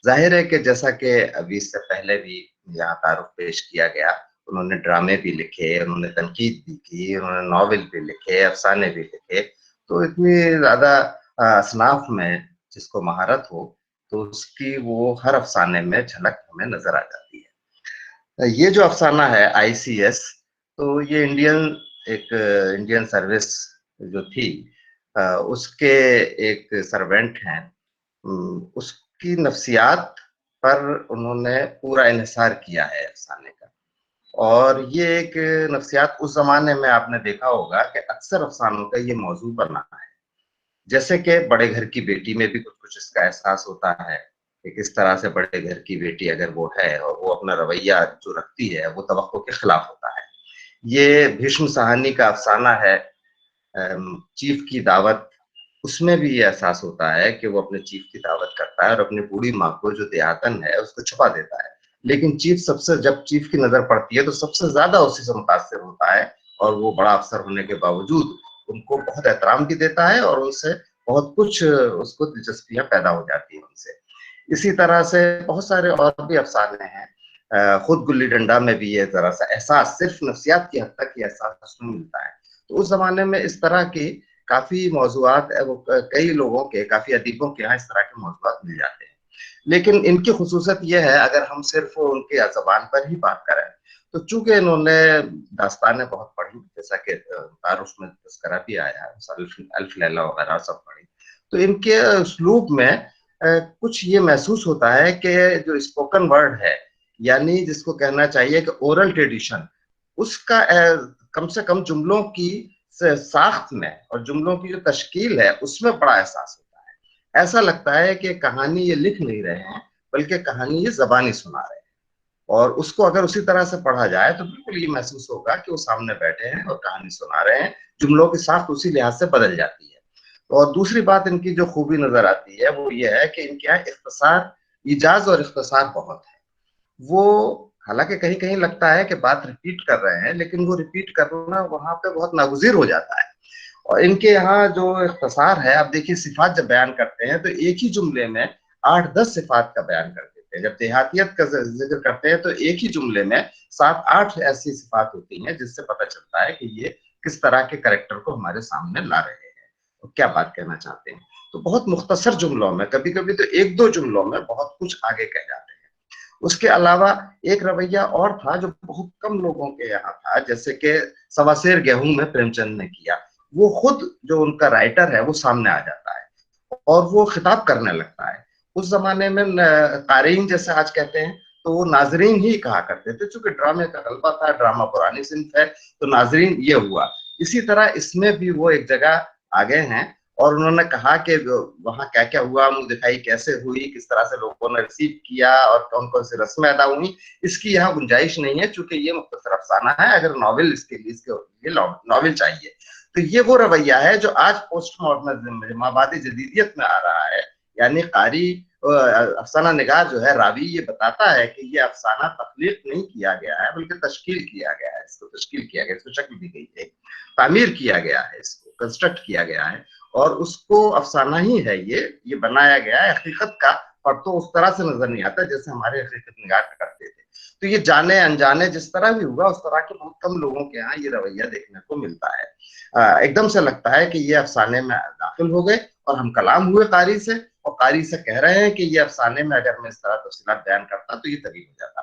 ظاہر ہے کہ جیسا کہ ابھی اس سے پہلے بھی یہاں تعارف پیش کیا گیا، انہوں نے ڈرامے بھی لکھے، انہوں نے تنقید بھی کی، انہوں نے ناول بھی لکھے، افسانے بھی لکھے. تو اتنی زیادہ اصناف میں جس کو مہارت ہو تو اس کی وہ ہر افسانے میں جھلک ہمیں نظر آ جاتی ہے. یہ جو افسانہ ہے ICS، تو یہ انڈین سروس جو تھی اس کے ایک سرونٹ ہیں. اس کی نفسیات پر انہوں نے پورا انحصار کیا ہے افسانے کا، اور یہ ایک نفسیات اس زمانے میں آپ نے دیکھا ہوگا کہ اکثر افسانوں کا یہ موضوع بنا ہے. جیسے کہ بڑے گھر کی بیٹی میں بھی کچھ اس کا احساس ہوتا ہے کہ کس طرح سے بڑے گھر کی بیٹی اگر وہ ہے اور وہ اپنا رویہ جو رکھتی ہے وہ توقع کے خلاف ہوتا ہے. یہ بھیشم سہانی کا افسانہ ہے چیف کی دعوت، اس میں بھی یہ احساس ہوتا ہے کہ وہ اپنے چیف کی دعوت کرتا ہے اور اپنی بوڑھی ماں کو جو دیہاتن ہے اس کو چھپا دیتا ہے. لیکن جب چیف کی نظر پڑتی ہے تو سب سے زیادہ اسی سے متاثر ہوتا ہے، اور وہ بڑا افسر ہونے کے باوجود ان کو بہت احترام بھی دیتا ہے اور ان سے بہت کچھ اس کو دلچسپیاں پیدا ہو جاتی ہیں ان سے. اسی طرح سے بہت سارے اور بھی افسانے ہیں. خود گلی ڈنڈا میں بھی یہ ذرا سا احساس صرف نفسیات کی حد تک یہ احساس میں ملتا ہے. تو اس زمانے میں اس طرح کی کافی موضوعات، کئی لوگوں کے، کافی ادیبوں کے یہاں اس طرح کے موضوعات مل جاتے ہیں. لیکن ان کی خصوصیت یہ ہے، اگر ہم صرف ان کی زبان پر ہی بات کریں تو چونکہ انہوں نے داستانیں بہت پڑھی، جیسا کہ تعارف میں تذکرہ بھی آیا ہے، الف لیلہ وغیرہ سب پڑھی، تو ان کے اسلوب میں کچھ یہ محسوس ہوتا ہے کہ جو اسپوکن ورڈ ہے، یعنی جس کو کہنا چاہیے کہ اورل ٹریڈیشن، اس کا کم سے کم جملوں کی ساخت میں اور جملوں کی جو تشکیل ہے اس میں بڑا احساس ہوتا ہے. ایسا لگتا ہے کہ کہانی یہ لکھ نہیں رہے ہیں بلکہ کہانی یہ زبانی سنا رہے ہیں، اور اس کو اگر اسی طرح سے پڑھا جائے تو بالکل یہ محسوس ہوگا کہ وہ سامنے بیٹھے ہیں اور کہانی سنا رہے ہیں. جملوں کی ساخت اسی لحاظ سے بدل جاتی ہے. اور دوسری بات ان کی جو خوبی نظر آتی ہے وہ یہ ہے کہ ان کے یہاں اختصار، ایجاز اور اختصار بہت ہے. وہ حالانکہ کہیں کہیں لگتا ہے کہ بات ریپیٹ کر رہے ہیں، لیکن وہ ریپیٹ کرنا وہاں پہ بہت ناگزیر ہو جاتا ہے. اور ان کے یہاں جو اختصار ہے، آپ دیکھیے صفات جب بیان کرتے ہیں تو ایک ہی جملے میں 8-10 صفات کا بیان کر دیتے ہیں. جب دیہاتیت کا ذکر کرتے ہیں تو ایک ہی جملے میں 7-8 ایسی صفات ہوتی ہیں جس سے پتہ چلتا ہے کہ یہ کس طرح کے کریکٹر کو ہمارے سامنے لا رہے ہیں اور کیا بات کہنا چاہتے ہیں. تو بہت مختصر جملوں میں، کبھی کبھی تو 1-2 جملوں میں بہت کچھ آگے کہہ جاتے ہیں. اس کے علاوہ ایک رویہ اور تھا جو بہت کم لوگوں کے یہاں تھا، جیسے کہ سوا سیر گیہوں میں پریم چند نے کیا. وہ خود جو ان کا رائٹر ہے وہ سامنے آ جاتا ہے اور وہ خطاب کرنے لگتا ہے. اس زمانے میں قارئین جیسے آج کہتے ہیں تو وہ ناظرین ہی کہا کرتے تھے، چونکہ ڈرامے کا غلبہ تھا، ڈرامہ پرانی صنف ہے تو ناظرین یہ ہوا. اسی طرح اس میں بھی وہ ایک جگہ آگے ہیں اور انہوں نے کہا کہ وہاں کیا کیا ہوا، منہ دکھائی کیسے ہوئی، کس طرح سے لوگوں نے ریسیو کیا اور کون کون سی رسمیں ادا ہوئی. اس کی یہاں گنجائش نہیں ہے چونکہ یہ مختصر افسانہ ہے. اگر ناول اس کے لیے ناول چاہیے تو یہ وہ رویہ ہے جو آج پوسٹ ماڈرنزم میں، مابعد جدیدیت میں آ رہا ہے. یعنی قاری افسانہ نگار جو ہے، راوی، یہ بتاتا ہے کہ یہ افسانہ تخلیق نہیں کیا گیا ہے بلکہ تشکیل کیا گیا ہے. اس کو تشکیل کیا گیا، اس کو شکل دی گئی ہے، تعمیر کیا گیا ہے، اس کو کنسٹرکٹ کیا گیا ہے اور اس کو افسانہ ہی ہے یہ بنایا گیا ہے. حقیقت کا اور تو اس طرح سے نظر نہیں آتا جیسے ہمارے حقیقت نگار کرتے تھے. تو یہ جانے انجانے جس طرح بھی ہوا، اس طرح کے بہت کم لوگوں کے یہاں یہ رویہ دیکھنے کو ملتا ہے. ایک دم سے لگتا ہے کہ یہ افسانے میں داخل ہو گئے اور ہم کلام ہوئے قاری سے، اور قاری سے کہہ رہے ہیں کہ یہ افسانے میں اگر میں اس طرح تفصیلات بیان کرتا تو یہ طریق ہو جاتا.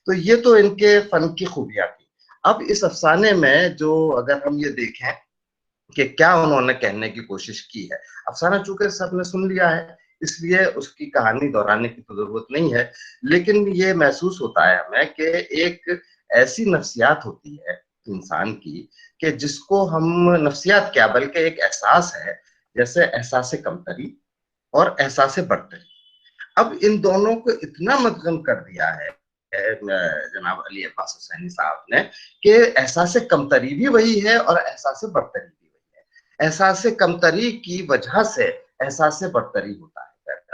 تو یہ تو ان کے فن کی خوبیاں تھی. اب اس افسانے میں جو اگر ہم یہ دیکھیں کہ کیا انہوں نے کہنے کی کوشش کی ہے, افسانہ چونکہ سب نے سن لیا ہے اس لیے اس کی کہانی دہرانے کی تو ضرورت نہیں ہے, لیکن یہ محسوس ہوتا ہے ہمیں کہ ایک ایسی نفسیات ہوتی ہے انسان کی کہ جس کو ہم نفسیات کیا بلکہ ایک احساس ہے, جیسے احساس کمتری اور احساس برتری. اب ان دونوں کو اتنا مدغم کر دیا ہے جناب علی عباس حسینی صاحب نے کہ احساس کمتری بھی وہی ہے اور احساس برتری بھی وہی ہے. احساس کمتری کی وجہ سے احساس برتری ہوتا ہے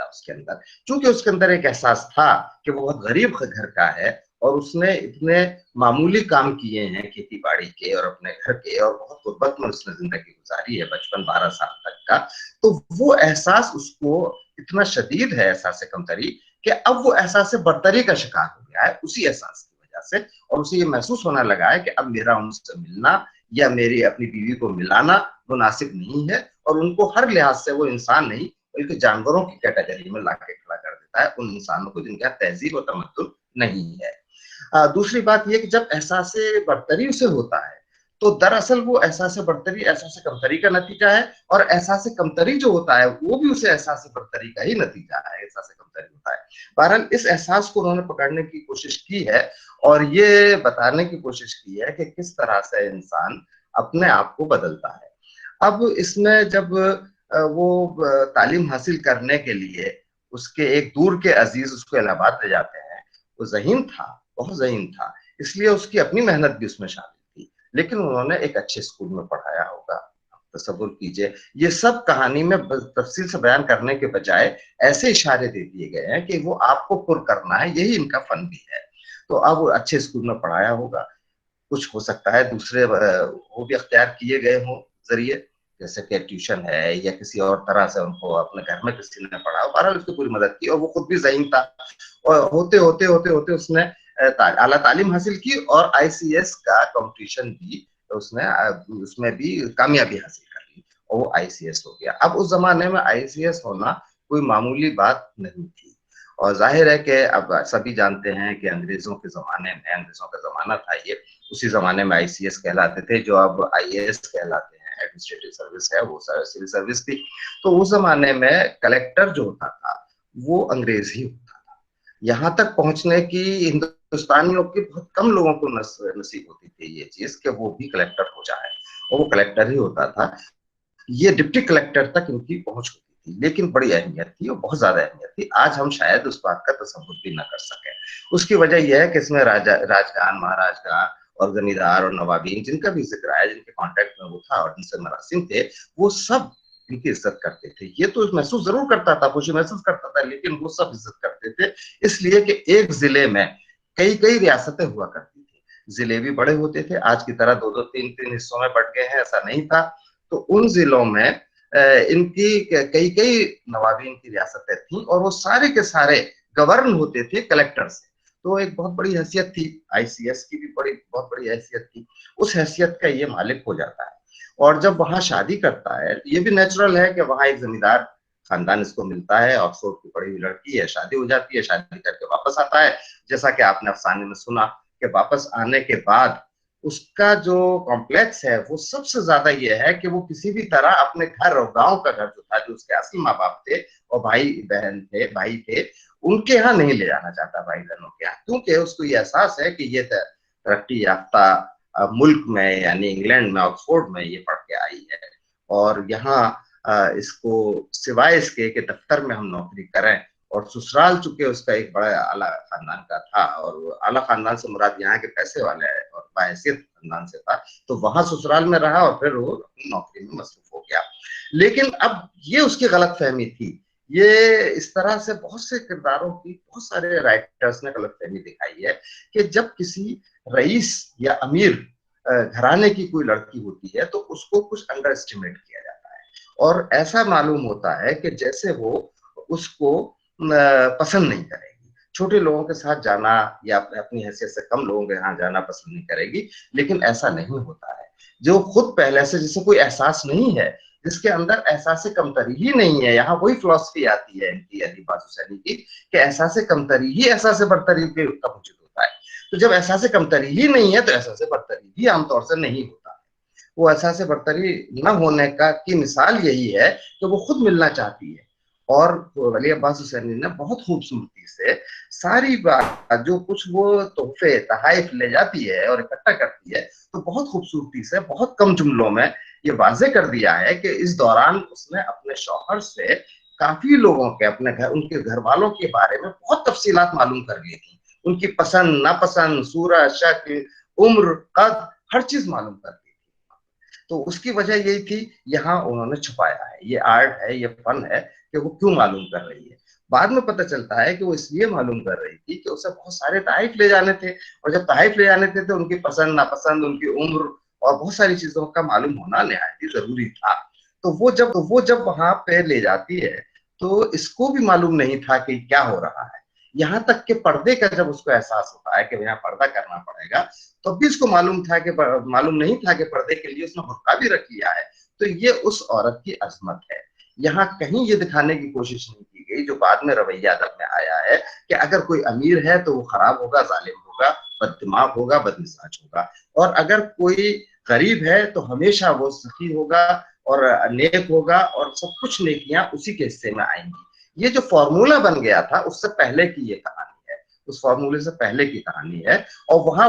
اس کے اندر, چونکہ اس کے اندر ایک احساس تھا کہ وہ بہت غریب گھر کا ہے اور اس نے اتنے معمولی کام کیے ہیں کھیتی باڑی کے اور اپنے گھر کے, اور بہت غربت میں اس نے زندگی گزاری ہے 55-12 سال تک کا. تو وہ احساس اس کو اتنا شدید ہے احساس کمتری کہ اب وہ احساس برتری کا شکار ہو گیا ہے اسی احساس کی وجہ سے, اور اسے یہ محسوس ہونے لگا ہے کہ اب میرا ان سے ملنا یا میری اپنی بیوی کو ملانا مناسب نہیں ہے, اور ان کو ہر لحاظ سے وہ انسان نہیں بلکہ جانوروں کی کیٹیگری میں لا کے کھڑا کر دیتا ہے, ان انسانوں کو جن کا تہذیب و تمدن نہیں ہے. دوسری بات یہ کہ جب احساس برتری سے ہوتا ہے تو دراصل وہ احساس برتری احساس کمتری کا نتیجہ ہے, اور احساس کمتری جو ہوتا ہے وہ بھی اسے احساس برتری کا ہی نتیجہ ہے, احساس کمتری ہوتا ہے. بہرحال اس احساس کو انہوں نے پکڑنے کی کوشش کی ہے اور یہ بتانے کی کوشش کی ہے کہ کس طرح سے انسان اپنے آپ کو بدلتا ہے. اب اس میں جب وہ تعلیم حاصل کرنے کے لیے اس کے ایک دور کے عزیز اس کو الہ آباد لے جاتے ہیں, وہ ذہین تھا, بہت ذہین تھا, اس لیے اس کی اپنی محنت بھی اس میں شامل تھی, لیکن انہوں نے ایک اچھے اسکول میں پڑھایا ہوگا. تصور کیجئے, یہ سب کہانی میں تفصیل سے بیان کرنے کے بجائے ایسے اشارے دے دیے گئے ہیں کہ وہ آپ کو پر کرنا ہے, یہی ان کا فن بھی ہے. تو اب وہ اچھے اسکول میں پڑھایا ہوگا, کچھ ہو سکتا ہے دوسرے وہ بھی اختیار کیے گئے ہوں ذریعے, جیسے کہ ٹیوشن ہے یا کسی اور طرح سے ان کو اپنے گھر میں کسی نے پڑھا, بہرحال اس کی پوری مدد کی, اور وہ خود بھی ذہین تھا, اور ہوتے ہوتے ہوتے ہوتے اس نے اعلیٰ تعلیم حاصل کی اور ICS کا کمپٹیشن بھی اس میں بھی کامیابی حاصل کر لی اور وہ ICS ہو گیا. اب اس زمانے میں ICS ہونا کوئی معمولی بات نہیں تھی, اور ظاہر ہے کہ اب سبھی جانتے ہیں کہ انگریزوں کے زمانے میں, انگریزوں کا زمانہ تھا یہ, اسی زمانے میں ICS کہلاتے تھے جو اب IAS کہلاتے ہیں, ایڈمنسٹریٹو سروس ہے, وہ سول سروس تھی. تو اس زمانے میں کلیکٹر جو ہوتا تھا وہ انگریز ہی ہوتا تھا. یہاں تک پہنچنے کی ہندوستانیوں کے بہت کم لوگوں کو نصیب ہوتی تھی یہ چیز کہ وہ بھی کلیکٹر ہو جائے, اور وہ کلیکٹر ہی ہوتا تھا. یہ ڈپٹی کلیکٹر تک ان کی پہنچ ہوتی تھی, لیکن بڑی اہمیت تھی اور بہت زیادہ اہمیت تھی. آج ہم شاید اس بات کا تصور بھی نہ کر سکیں. اس کی وجہ یہ ہے کہ اس میں راجگان, مہاراجگان اور زمیندار اور نوابین جن کا بھی ذکر آیا, جن کے کانٹیکٹ میں وہ تھا اور جن سے مراسم تھے, وہ سب ان کی عزت کرتے تھے. یہ تو محسوس ضرور کرتا تھا, خوشی محسوس کرتا تھا, لیکن وہ سب عزت کرتے تھے اس لیے کہ ایک ضلع میں کئی ریاستیں ہوا کرتی تھی, ضلع بھی بڑے ہوتے تھے, آج کی طرح 2-2, 3-3 حصوں میں بٹ گئے ہیں ایسا نہیں تھا. تو ان ضلعوں میں ان کی کئی نوابین کی ریاستیں تھیں, اور وہ سارے کے سارے گورن ہوتے تھے کلیکٹر سے. تو ایک بہت بڑی حیثیت تھی, ICS کی بھی بہت بڑی حیثیت تھی. اس حیثیت کا یہ مالک ہو جاتا ہے, اور جب وہاں شادی کرتا ہے, یہ بھی نیچرل ہے کہ وہاں ایک زمیندار خاندان اس کو ملتا ہے, آکسفورڈ کی پڑھی ہوئی لڑکی ہے, شادی ہو جاتی ہے, شادی کر کے واپس آتا ہے. جیسا کہ آپ نے افسانے میں سنا کہ واپس آنے کے بعد اس کا جو کمپلیکس ہے وہ سب سے زیادہ یہ ہے کہ وہ کسی بھی طرح اپنے گھر اور گاؤں کا گھر جو تھا, جو اس کے اصل ماں باپ تھے اور بھائی تھے, ان کے یہاں نہیں لے جانا چاہتا, بھائی بہنوں کے یہاں, کیونکہ اس کو یہ احساس ہے کہ یہ ترقی یافتہ ملک میں یعنی انگلینڈ میں, آکسفورڈ میں یہ پڑھ کے آئی ہے, اور یہاں اس کو سوائے اس کے کہ دفتر میں ہم نوکری کریں, اور سسرال چونکہ اس کا ایک بڑا اعلیٰ خاندان کا تھا, اور اعلیٰ خاندان سے مراد یہاں کے پیسے والے اور باحیثیت خاندان سے تھا, تو وہاں سسرال میں رہا اور پھر وہ اپنی نوکری میں مصروف ہو گیا. لیکن اب یہ اس کی غلط فہمی تھی. یہ اس طرح سے بہت سے کرداروں کی بہت سارے رائٹرز نے غلط فہمی دکھائی ہے کہ جب کسی رئیس یا امیر گھرانے کی کوئی لڑکی ہوتی ہے تو اس کو کچھ انڈر اسٹیمیٹ کیا جاتا ہے, اور ایسا معلوم ہوتا ہے کہ جیسے وہ اس کو پسند نہیں کرے گی, چھوٹے لوگوں کے ساتھ جانا یا اپنی حیثیت سے کم لوگوں کے یہاں جانا پسند نہیں کرے گی. لیکن ایسا نہیں ہوتا ہے. جو خود پہلے سے جسے کوئی احساس نہیں ہے, جس کے اندر احساس کمتری ہی نہیں ہے, یہاں وہی فلسفی آتی ہے ان کی علی عباس حسینی کی کہ احساس کمتری ہی احساس برتری کا موجود ہوتا ہے. تو جب احساس کمتری ہی نہیں ہے تو احساس برتری بھی عام طور سے نہیں ہوتا ہے. وہ احساس برتری نہ ہونے کی مثال یہی ہے کہ وہ خود ملنا چاہتی ہے. اور ولی عباس حسینی نے بہت خوبصورتی سے ساری بات جو کچھ وہ تحفے تحائف لے جاتی ہے اور اکٹھا کرتی ہے تو بہت خوبصورتی سے بہت کم جملوں میں یہ واضح کر دیا ہے کہ اس دوران اس نے اپنے شوہر سے کافی لوگوں کے اپنے گھر ان کے گھر والوں کے بارے میں بہت تفصیلات معلوم کر لی تھی. ان کی پسند ناپسند صورت شکل عمر قد ہر چیز معلوم کر لی تھی. تو اس کی وجہ یہی تھی یہاں انہوں نے چھپایا ہے. یہ آرٹ ہے یہ فن ہے کہ وہ کیوں معلوم کر رہی ہے. بعد میں پتہ چلتا ہے کہ وہ اس لیے معلوم کر رہی تھی کہ اسے بہت سارے تحائف لے جانے تھے اور جب تحائف لے جانے تھے تو ان کی پسند ناپسند ان کی عمر اور بہت ساری چیزوں کا معلوم ہونا نہایت ہی ضروری تھا. تو وہ جب وہاں پہ لے جاتی ہے تو اس کو بھی معلوم نہیں تھا کہ کیا ہو رہا ہے. یہاں تک کہ پردے کا جب اس کو احساس ہوتا ہے کہ یہاں پردہ کرنا پڑے گا تو بھی اس کو معلوم نہیں تھا کہ پردے کے لیے اس نے برقع بھی رکھ لیا ہے. تو یہ اس عورت کی عظمت ہے. یہاں کہیں یہ دکھانے کی کوشش نہیں کی گئی جو بعد میں رویہ ادب میں آیا ہے کہ اگر کوئی امیر ہے تو وہ خراب ہوگا ظالم ہوگا بد دماغ ہوگا بد مزاج ہوگا اور اگر کوئی غریب ہے تو ہمیشہ وہ سخی ہوگا اور نیک ہوگا اور سب کچھ نیکیاں اسی کے حصے میں آئیں گی. یہ جو فارمولا بن گیا تھا اس سے پہلے کی یہ کہانی ہے. اس فارمولے سے پہلے کی کہانی ہے اور وہاں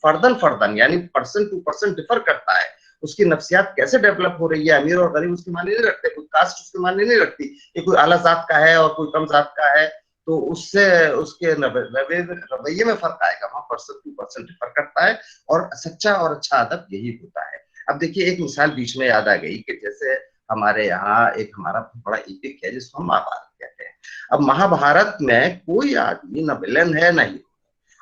فردن یعنی پرسن ٹو پرسن ڈفر کرتا ہے. اس کی نفسیات کیسے ڈیولپ ہو رہی ہے. امیر اور غریب اس کی معنی نہیں رکھتے. کوئی کاسٹ اس کی معنی نہیں رکھتی کہ کوئی اعلیٰ ذات کا ہے اور کوئی کم ذات کا ہے تو اس سے اس کے رویے میں فرق آئے گا. وہاں پرسن ٹو پرسن ڈفر کرتا ہے اور سچا اور اچھا ادب یہی ہوتا ہے. اب دیکھیے ایک مثال بیچ میں یاد آ گئی کہ جیسے ہمارے یہاں ایک ہمارا بڑا ایپک ہے جس کو ہم مہابھارت کہتے ہیں. اب مہابھارت میں کوئی آدمی نہ ولن ہے نہ ہیرو.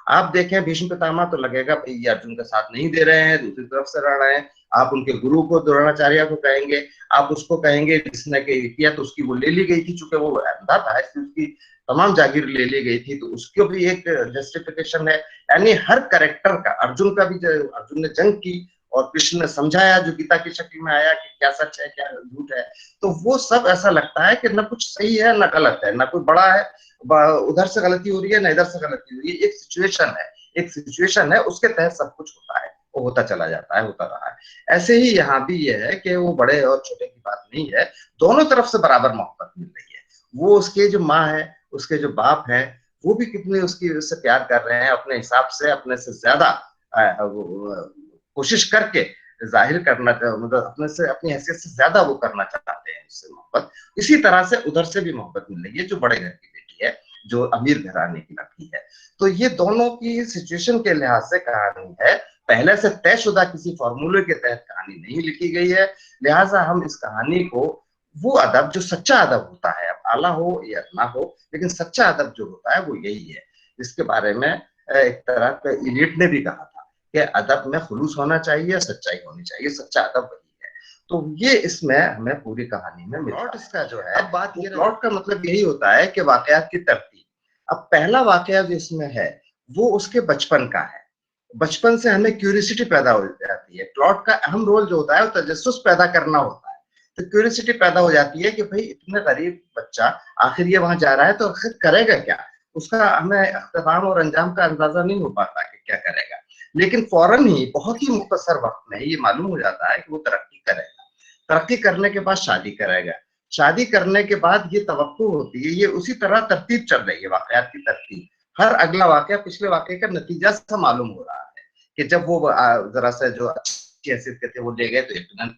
آپ دیکھیں بھیشم پتاما تو لگے گا بھائی یہ ارجن کا ساتھ نہیں دے رہے ہیں دوسری طرف سے لڑ رہے ہیں. آپ ان کے گرو کو دروناچاریہ کو کہیں گے آپ اس کو کہیں گے جس نے کیا تو اس کی وہ لے لی گئی تھی چونکہ وہ اندھا تھا اس لیے اس کی تمام جاگیر لے لی گئی تھی تو اس کو بھی ایک جسٹیفیکیشن ہے. یعنی ہر کریکٹر کا ارجن کا بھی ارجن نے جنگ کی اور کرشن نے سمجھایا جو گیتا کی شکل میں آیا کہ کیا سچ ہے کیا جھوٹ ہے. تو وہ سب ایسا لگتا ہے کہ نہ کچھ صحیح ہے نہ غلط ہے نہ کوئی بڑا ہے ادھر سے غلطی ہو رہی ہے نہ ادھر سے غلطی ہو رہی ہے. ایک سچویشن ہے اس کے تحت سب کچھ ہوتا ہے وہ ہوتا چلا جاتا ہے ہوتا رہا ہے. ایسے ہی یہاں بھی یہ ہے کہ وہ بڑے اور چھوٹے کی بات نہیں ہے. دونوں طرف سے برابر محبت مل رہی ہے. وہ اس کے جو ماں ہے اس کے جو باپ ہیں وہ بھی کتنے اس سے پیار کر رہے ہیں اپنے حساب سے اپنے سے زیادہ کوشش کر کے ظاہر کرنا مطلب اپنی حیثیت سے زیادہ وہ کرنا چاہتے ہیں اس سے محبت. اسی طرح سے ادھر سے بھی محبت مل رہی ہے جو بڑے گھر کی بیٹی ہے جو امیر گھرانے کی لڑکی ہے. تو یہ دونوں کی سچویشن کے لحاظ سے کہانی ہے. پہلے سے طے شدہ کسی فارمولے کے تحت کہانی نہیں لکھی گئی ہے. لہٰذا ہم اس کہانی کو وہ ادب جو سچا ادب ہوتا ہے اب اعلیٰ ہو یا ادنا ہو لیکن سچا ادب جو ہوتا ہے وہ یہی ہے جس کے بارے میں ایک طرح کا ایلیٹ نے بھی کہا تھا کہ ادب میں خلوص ہونا چاہیے سچائی ہونی چاہیے. سچا ادب وہی ہے. تو یہ اس میں ہمیں پوری کہانی میں پلاٹ اس کا جو ہے اب بات یہ پلاٹ کا مطلب یہی ہوتا ہے کہ واقعات کی ترتیب. اب پہلا واقعہ جو اس میں ہے وہ اس کے بچپن کا ہے. بچپن سے ہمیں کیوریسٹی پیدا ہو جاتی ہے. پلاٹ کا اہم رول جو ہوتا ہے وہ تجسس پیدا کرنا ہوتا ہے. تو کیوریسٹی پیدا ہو جاتی ہے کہ بھئی اتنے غریب بچہ آخر یہ وہاں جا رہا ہے تو آخر کرے گا کیا. اس کا ہمیں اختتام اور انجام کا اندازہ نہیں ہو پاتا کہ کیا کرے گا. لیکن فوراً ہی بہت ہی مختصر وقت میں یہ معلوم ہو جاتا ہے کہ وہ ترقی کرے گا. ترقی کرنے کے بعد شادی کرے گا. شادی کرنے کے بعد یہ توقع ہوتی ہے یہ اسی طرح ترتیب چل رہی ہے واقعات کی ترتیب. ہر اگلا واقعہ پچھلے واقعے کا نتیجہ سا معلوم ہو رہا ہے کہ جب وہ ذرا سے جو اچھی حیثیت کے تھے وہ لے گئے تو یقیناً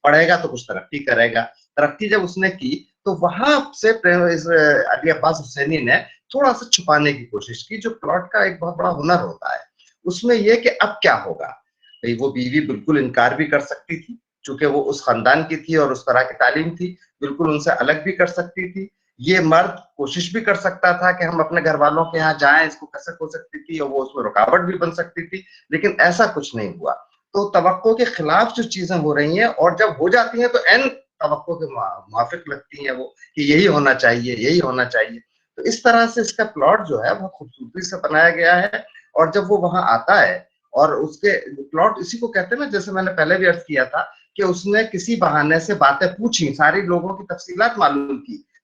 پڑھے گا تو کچھ ترقی کرے گا. ترقی جب اس نے کی تو وہاں سے علی عباس حسینی نے تھوڑا سا چھپانے کی کوشش کی جو پلاٹ کا ایک بہت بڑا ہنر ہوتا ہے. اس میں یہ کہ اب کیا ہوگا. وہ بیوی بالکل انکار بھی کر سکتی تھی چونکہ وہ اس خاندان کی تھی اور اس طرح کی تعلیم تھی. بالکل ان سے الگ بھی کر سکتی تھی. یہ مرد کوشش بھی کر سکتا تھا کہ ہم اپنے گھر والوں کے یہاں جائیں اس کو کسک ہو سکتی تھی اور وہ اس میں رکاوٹ بھی بن سکتی تھی لیکن ایسا کچھ نہیں ہوا. تو توقع کے خلاف جو چیزیں ہو رہی ہیں اور جب ہو جاتی ہیں تو عین توقع کے موافق لگتی ہیں وہ کہ یہی ہونا چاہیے یہی ہونا چاہیے. تو اس طرح سے اس کا پلاٹ جو ہے بہت خوبصورتی سے بنایا گیا ہے. اور جب وہ وہاں آتا ہے اور اس کے پلاٹ اسی کو کہتے ہیں نا جیسے میں نے پہلے بھی عرض کیا تھا کہ اس نے کسی بہانے سے باتیں پوچھی ساری لوگوں کی تفصیلات معلوم کی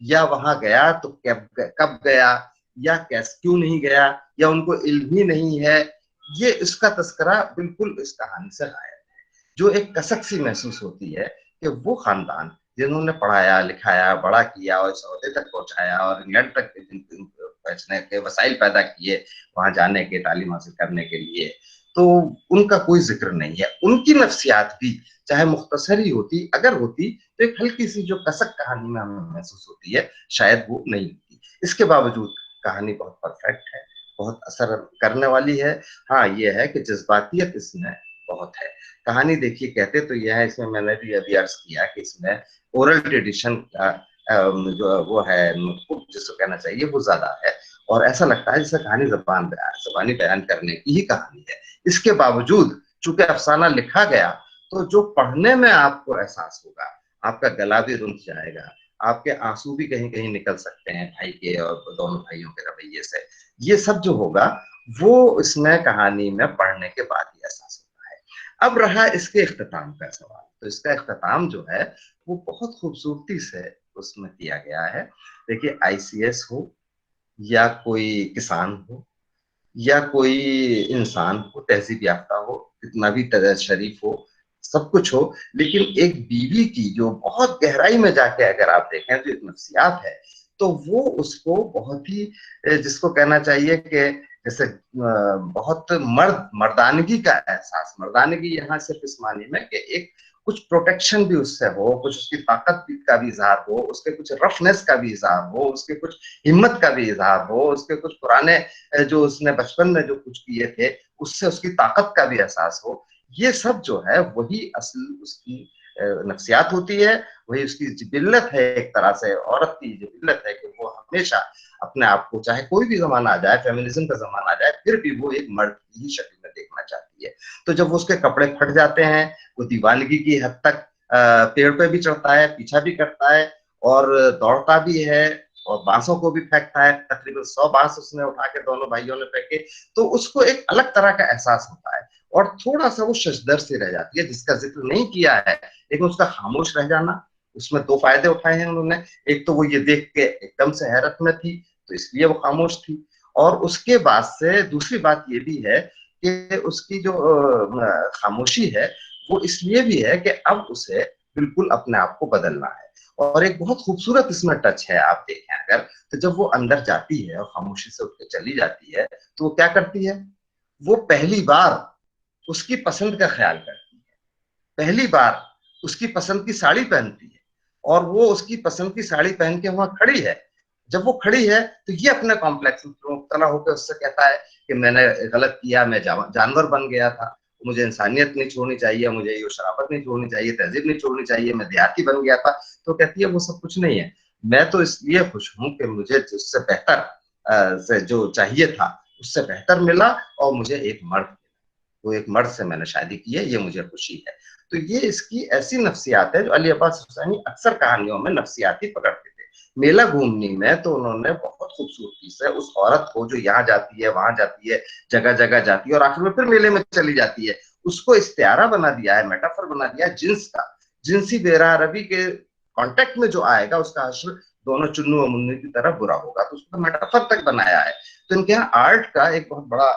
یا وہاں گیا تو کب گیا یا کیوں نہیں گیا یا ان کو علم ہی نہیں ہے، یہ اس کا تذکرہ بالکل اس کہانی سے غائب ہے۔ جو ایک کسک سی محسوس ہوتی ہے کہ وہ خاندان جنہوں نے پڑھایا لکھایا بڑا کیا اور اس عہدے تک پہنچایا اور انگلینڈ تک پہنچنے کے وسائل پیدا کیے وہاں جانے کے تعلیم حاصل کرنے کے لیے، تو ان کا کوئی ذکر نہیں ہے۔ ان کی نفسیات بھی چاہے مختصر ہی ہوتی، اگر ہوتی تو ایک ہلکی سی جو کسک کہانی میں ہمیں محسوس ہوتی ہے شاید وہ نہیں ہوتی۔ اس کے باوجود کہانی بہت پرفیکٹ ہے، بہت اثر کرنے والی ہے۔ ہاں یہ ہے کہ جذباتیت اس میں بہت ہے۔ کہانی دیکھیے کہتے تو یہ ہے، اس میں نے بھی ابھی عرض کیا کہ اس میں اورل ٹریڈیشن کا جو وہ ہے جس کو کہنا چاہیے وہ زیادہ ہے، اور ایسا لگتا ہے جیسے کہانی زبانی بیان کرنے کی ہی کہانی ہے۔ اس کے باوجود چونکہ افسانہ لکھا گیا تو جو پڑھنے میں آپ کو احساس ہوگا، آپ کا گلا بھی رنج جائے گا، آپ کے آنسو بھی کہیں کہیں نکل سکتے ہیں بھائی کے اور دونوں بھائیوں کے رویے سے، یہ سب جو ہوگا وہ اس میں کہانی میں پڑھنے کے بعد ہی احساس ہوتا ہے۔ اب رہا اس کے اختتام کا سوال، تو اس کا اختتام جو ہے وہ بہت خوبصورتی سے اس میں کیا گیا ہے۔ دیکھیے ICS ہو یا کوئی کسان ہو یا کوئی انسان ہو تہذیب یافتہ ہو، کتنا بھی شریف ہو، سب کچھ ہو، لیکن ایک بیوی کی جو بہت گہرائی میں جا کے اگر آپ دیکھیں تو ایک نفسیات ہے، تو وہ اس کو بہت ہی جس کو کہنا چاہیے کہ جیسے بہت مردانگی کا احساس، مردانگی یہاں صرف اس معنی میں کہ ایک کچھ پروٹیکشن بھی اس سے ہو، کچھ اس کی طاقت کا بھی اظہار ہو، اس کے کچھ رفنس کا بھی اظہار ہو، اس کے کچھ ہمت کا بھی اظہار ہو، اس کے کچھ پرانے جو اس نے بچپن میں جو کچھ کیے تھے اس سے اس کی طاقت کا بھی احساس ہو، یہ سب جو ہے وہی اصل اس کی نفسیات ہوتی ہے، وہی اس کی جبلت ہے۔ ایک طرح سے عورت کی جبلت ہے کہ وہ ہمیشہ اپنے آپ کو چاہے کوئی بھی زمانہ آ جائے، فیمنزم کا زمانہ آ جائے، پھر بھی وہ ایک مرد کی ہی شکل میں دیکھنا چاہتی ہے۔ تو جب اس کے کپڑے پھٹ جاتے ہیں، وہ دیوانگی کی حد تک پیڑ پہ بھی چڑھتا ہے، پیچھا بھی کرتا ہے اور دوڑتا بھی ہے اور بانسوں کو بھی پھینکتا ہے، تقریباً 100 بانس اس نے اٹھا کے دونوں بھائیوں نے پھینکے، تو اس کو ایک الگ طرح کا احساس ہوتا ہے اور تھوڑا سا وہ ششدر سے رہ جاتی ہے، جس کا ذکر نہیں کیا ہے لیکن اس کا خاموش رہ جانا، اس میں 2 فائدے اٹھائے ہیں انہوں نے۔ ایک تو وہ یہ دیکھ کے ایک دم سے حیرت میں تھی تو اس لیے وہ خاموش تھی، اور اس کے بعد سے دوسری بات یہ بھی ہے کہ اس کی جو خاموشی ہے وہ اس لیے بھی ہے کہ اب اسے بالکل اپنے آپ کو بدلنا ہے۔ اور ایک بہت خوبصورت اس میں ٹچ ہے، آپ دیکھیں اگر تو جب وہ اندر جاتی ہے اور خاموشی سے اٹھ کے چلی جاتی ہے تو وہ کیا کرتی ہے، وہ پہلی بار اس کی پسند کا خیال کرتی ہے، پہلی بار اس کی پسند کی ساڑی پہنتی ہے اور وہ اس کی پسند کی ساڑی پہن کے وہاں کھڑی ہے۔ جب وہ کھڑی ہے تو یہ اپنے کمپلیکس میں مبتلا ہو کے اس سے کہتا ہے کہ میں نے غلط کیا، میں جانور بن گیا تھا، مجھے انسانیت نہیں چھوڑنی چاہیے، مجھے یہ شرافت نہیں چھوڑنی چاہیے، تہذیب نہیں چھوڑنی چاہیے، میں دیہاتی بن گیا تھا۔ تو کہتی ہے وہ سب کچھ نہیں ہے، میں تو اس لیے خوش ہوں کہ مجھے اس سے بہتر جو چاہیے تھا اس سے بہتر ملا اور مجھے ایک مرد ملا، وہ ایک مرد سے میں نے شادی کی ہے، یہ مجھے خوشی ہے۔ تو یہ اس کی ایسی نفسیات ہے جو علی عباس حسینی اکثر کہانیوں میں نفسیاتی پکڑتے تھے۔ میلہ گھومنی میں تو انہوں نے بہت خوبصورتی سے اس عورت کو جو یہاں جاتی ہے وہاں جاتی ہے، جگہ جگہ جاتی ہے اور آخر میں پھر میلے میں چلی جاتی ہے، اس کو استعارہ بنا دیا ہے، میٹافر بنا دیا ہے جنس کا۔ جنسی بیراہ روی کے کانٹیکٹ میں جو آئے گا اس کا حشر دونوں چنو و منو کی طرح برا ہوگا، تو اس کو میٹافر تک بنایا ہے۔ تو ان کے یہاں آرٹ کا ایک بہت بڑا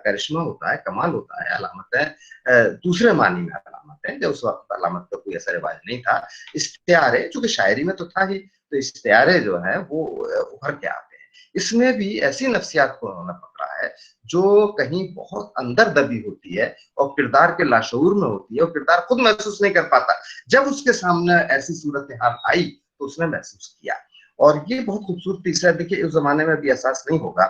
کرشمہ ہوتا ہے، کمال ہوتا ہے، علامت ہے، دوسرے معنی میں علامت ہے، جو اس وقت علامت کا کوئی ایسا رواج نہیں تھا۔ استعارے چونکہ شاعری میں تو تھا ہی، تو استعارے جو ہیں وہ ابھر کے آتے ہیں۔ اس میں بھی ایسی نفسیات کو انہوں نے پکڑا ہے جو کہیں بہت اندر دبی ہوتی ہے اور کردار کے لاشعور میں ہوتی ہے اور کردار خود محسوس نہیں کر پاتا، جب اس کے سامنے ایسی صورتحال آئی تو اس نے محسوس کیا، اور یہ بہت خوبصورتی سے دیکھیے اس زمانے میں بھی احساس نہیں ہوگا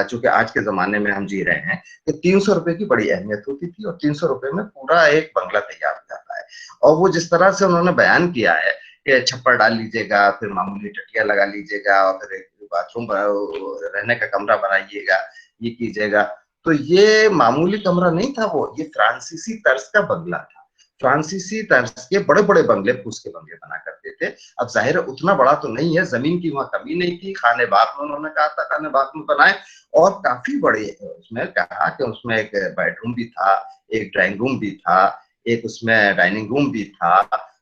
چونکہ آج کے زمانے میں ہم جی رہے ہیں کہ 300 روپے کی بڑی اہمیت ہوتی تھی اور 300 روپے میں پورا ایک بنگلہ تیار ہو جاتا ہے، اور وہ جس طرح سے انہوں نے بیان کیا ہے کہ چھپر ڈال لیجیے گا، پھر معمولی ٹٹیا لگا لیجیے گا اور پھر ایک باتھ روم رہنے کا کمرہ بنائیے گا، یہ کیجیے گا، تو یہ معمولی کمرہ نہیں تھا، وہ یہ فرانسیسی طرز کا بنگلہ تھا۔ فرانسیسی طرز کے بڑے بڑے بنگلے پھوس کے بنگلے بنا کرتے تھے۔ اب ظاہر ہے اتنا بڑا تو نہیں ہے، زمین کی وہاں کمی نہیں تھی، خانے باغ میں انہوں نے کہا تھا خانے باغ میں بنائے، اور کافی بڑے اس میں کہا کہ اس میں ایک بیڈ روم بھی تھا، ایک ڈرائنگ روم بھی تھا، ایک اس میں ڈائننگ روم بھی تھا،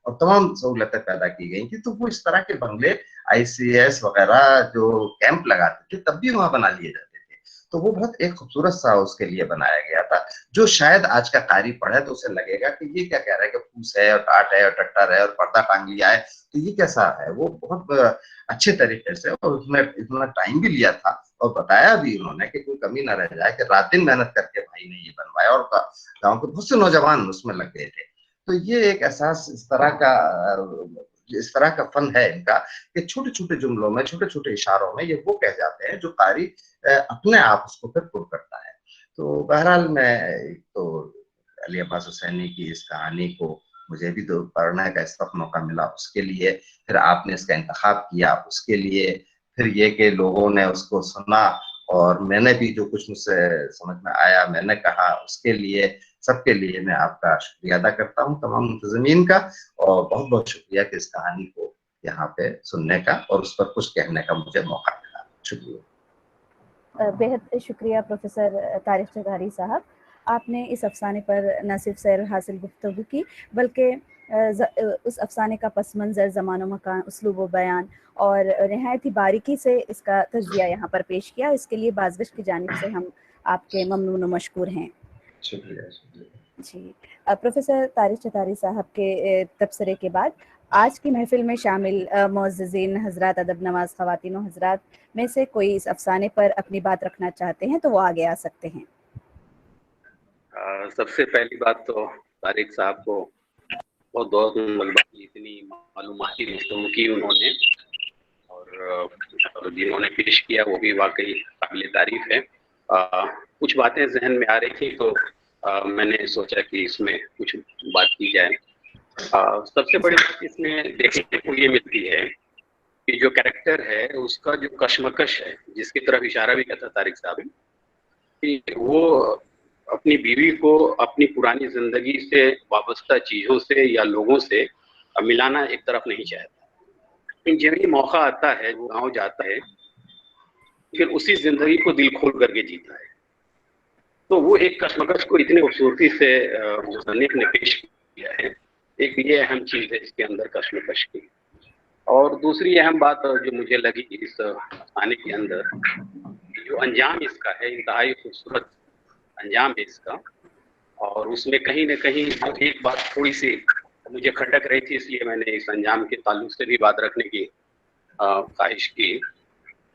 اور تمام سہولتیں پیدا کی گئی تھی. تو وہ اس طرح کے بنگلے ICS وغیرہ جو کیمپ لگاتے تھے تب بھی وہاں بنا لیے جاتے تھے. تو وہ بہت ایک خوبصورت سا اس کے لیے بنایا گیا تھا, جو شاید آج کا قاری پڑھے تو اسے لگے گا کہ یہ کیا کہہ رہا ہے کہ پھوس ہے اور ٹاٹ ہے اور ٹٹر ہے اور پردہ ٹانگ لیا ہے, تو یہ کیسا ہے. وہ بہت اچھے طریقے سے, اور اس میں اتنا ٹائم بھی لیا تھا اور بتایا بھی انہوں نے کہ کوئی کمی نہ رہ جائے, کہ رات دن محنت کر کے بھائی نے یہ بنوایا, اور گاؤں کے بہت سے نوجوان اس میں لگ گئے تھے. تو یہ ایک احساس اس طرح کا فن ہے ان کا, کہ چھوٹے چھوٹے جملوں میں, چھوٹے چھوٹے اشاروں میں یہ وہ کہہ جاتے ہیں جو قاری اپنے آپ اس کو پھر پر کرتا ہے. تو بہرحال میں تو علی عباس حسینی کی اس کہانی کو مجھے بھی تو پڑھنے کا اس وقت موقع ملا, اس کے لیے, پھر آپ نے اس کا انتخاب کیا اس کے لیے, پھر یہ کہ لوگوں نے اس کو سنا, اور میں نے بھی جو کچھ مجھ سے سمجھ میں آیا میں نے کہا, اس کے لیے سب کے لیے میں آپ کا شکریہ ادا کرتا ہوں, تمام منتظمین کا, اور بہت بہت شکریہ کہ اس کہانی کو یہاں پہ سننے کا اور اس پر کچھ کہنے کا مجھے موقع ملا. شکریہ. بہت شکریہ پروفیسر طارق چودھری صاحب, آپ نے اس افسانے پر نہ صرف سیر حاصل گفتگو کی بلکہ اس افسانے کا پس منظر, زمان و مکان, اسلوب و بیان اور نہایت ہی باریکی سے اس کا تجزیہ یہاں پر پیش کیا. اس کے لیے بازگشت کی جانب سے ہم آپ کے ممنون و مشکور ہیں. شکریہ. جی, پروفیسر طارق چودھری صاحب کے تبصرے کے بعد آج کی محفل میں شامل معززین حضرات, ادب نواز خواتین و حضرات میں سے کوئی اس افسانے پر اپنی بات رکھنا چاہتے ہیں تو وہ آگے آ سکتے ہیں. سب سے پہلی بات تو طارق صاحب کو بہت بہت مبارکباد, اتنی معلوماتی گفتگو کی انہوں نے, اور جنہوں نے پیش کیا وہ بھی واقعی قابل تعریف ہے. کچھ باتیں ذہن میں آ رہی تھی تو میں نے سوچا کہ اس میں کچھ بات کی جائے. سب سے بڑی بات اس میں دیکھنے کو یہ ملتی ہے کہ جو کریکٹر ہے اس کا جو کشمکش ہے, جس کی طرف اشارہ بھی کرتا طارق صاحب, کہ وہ اپنی بیوی کو اپنی پرانی زندگی سے وابستہ چیزوں سے یا لوگوں سے ملانا ایک طرف نہیں چاہتا. جب یہ موقع آتا ہے وہ گاؤں جاتا ہے, پھر اسی زندگی کو دل کھول کر کے جیتا ہے. تو وہ ایک کشمکش کو اتنی خوبصورتی سے مصنف نے پیش کیا ہے. ایک یہ اہم چیز ہے اس کے اندر کشمکش کی. اور دوسری اہم بات جو مجھے لگی اس افسانے کے اندر, جو انجام اس کا ہے, انتہائی خوبصورت انجام ہے اس کا, اور اس میں کہیں نہ کہیں ایک بات تھوڑی سی مجھے کھٹک رہی تھی, اس لیے میں نے اس انجام کے تعلق سے بھی بات رکھنے کی خواہش کی,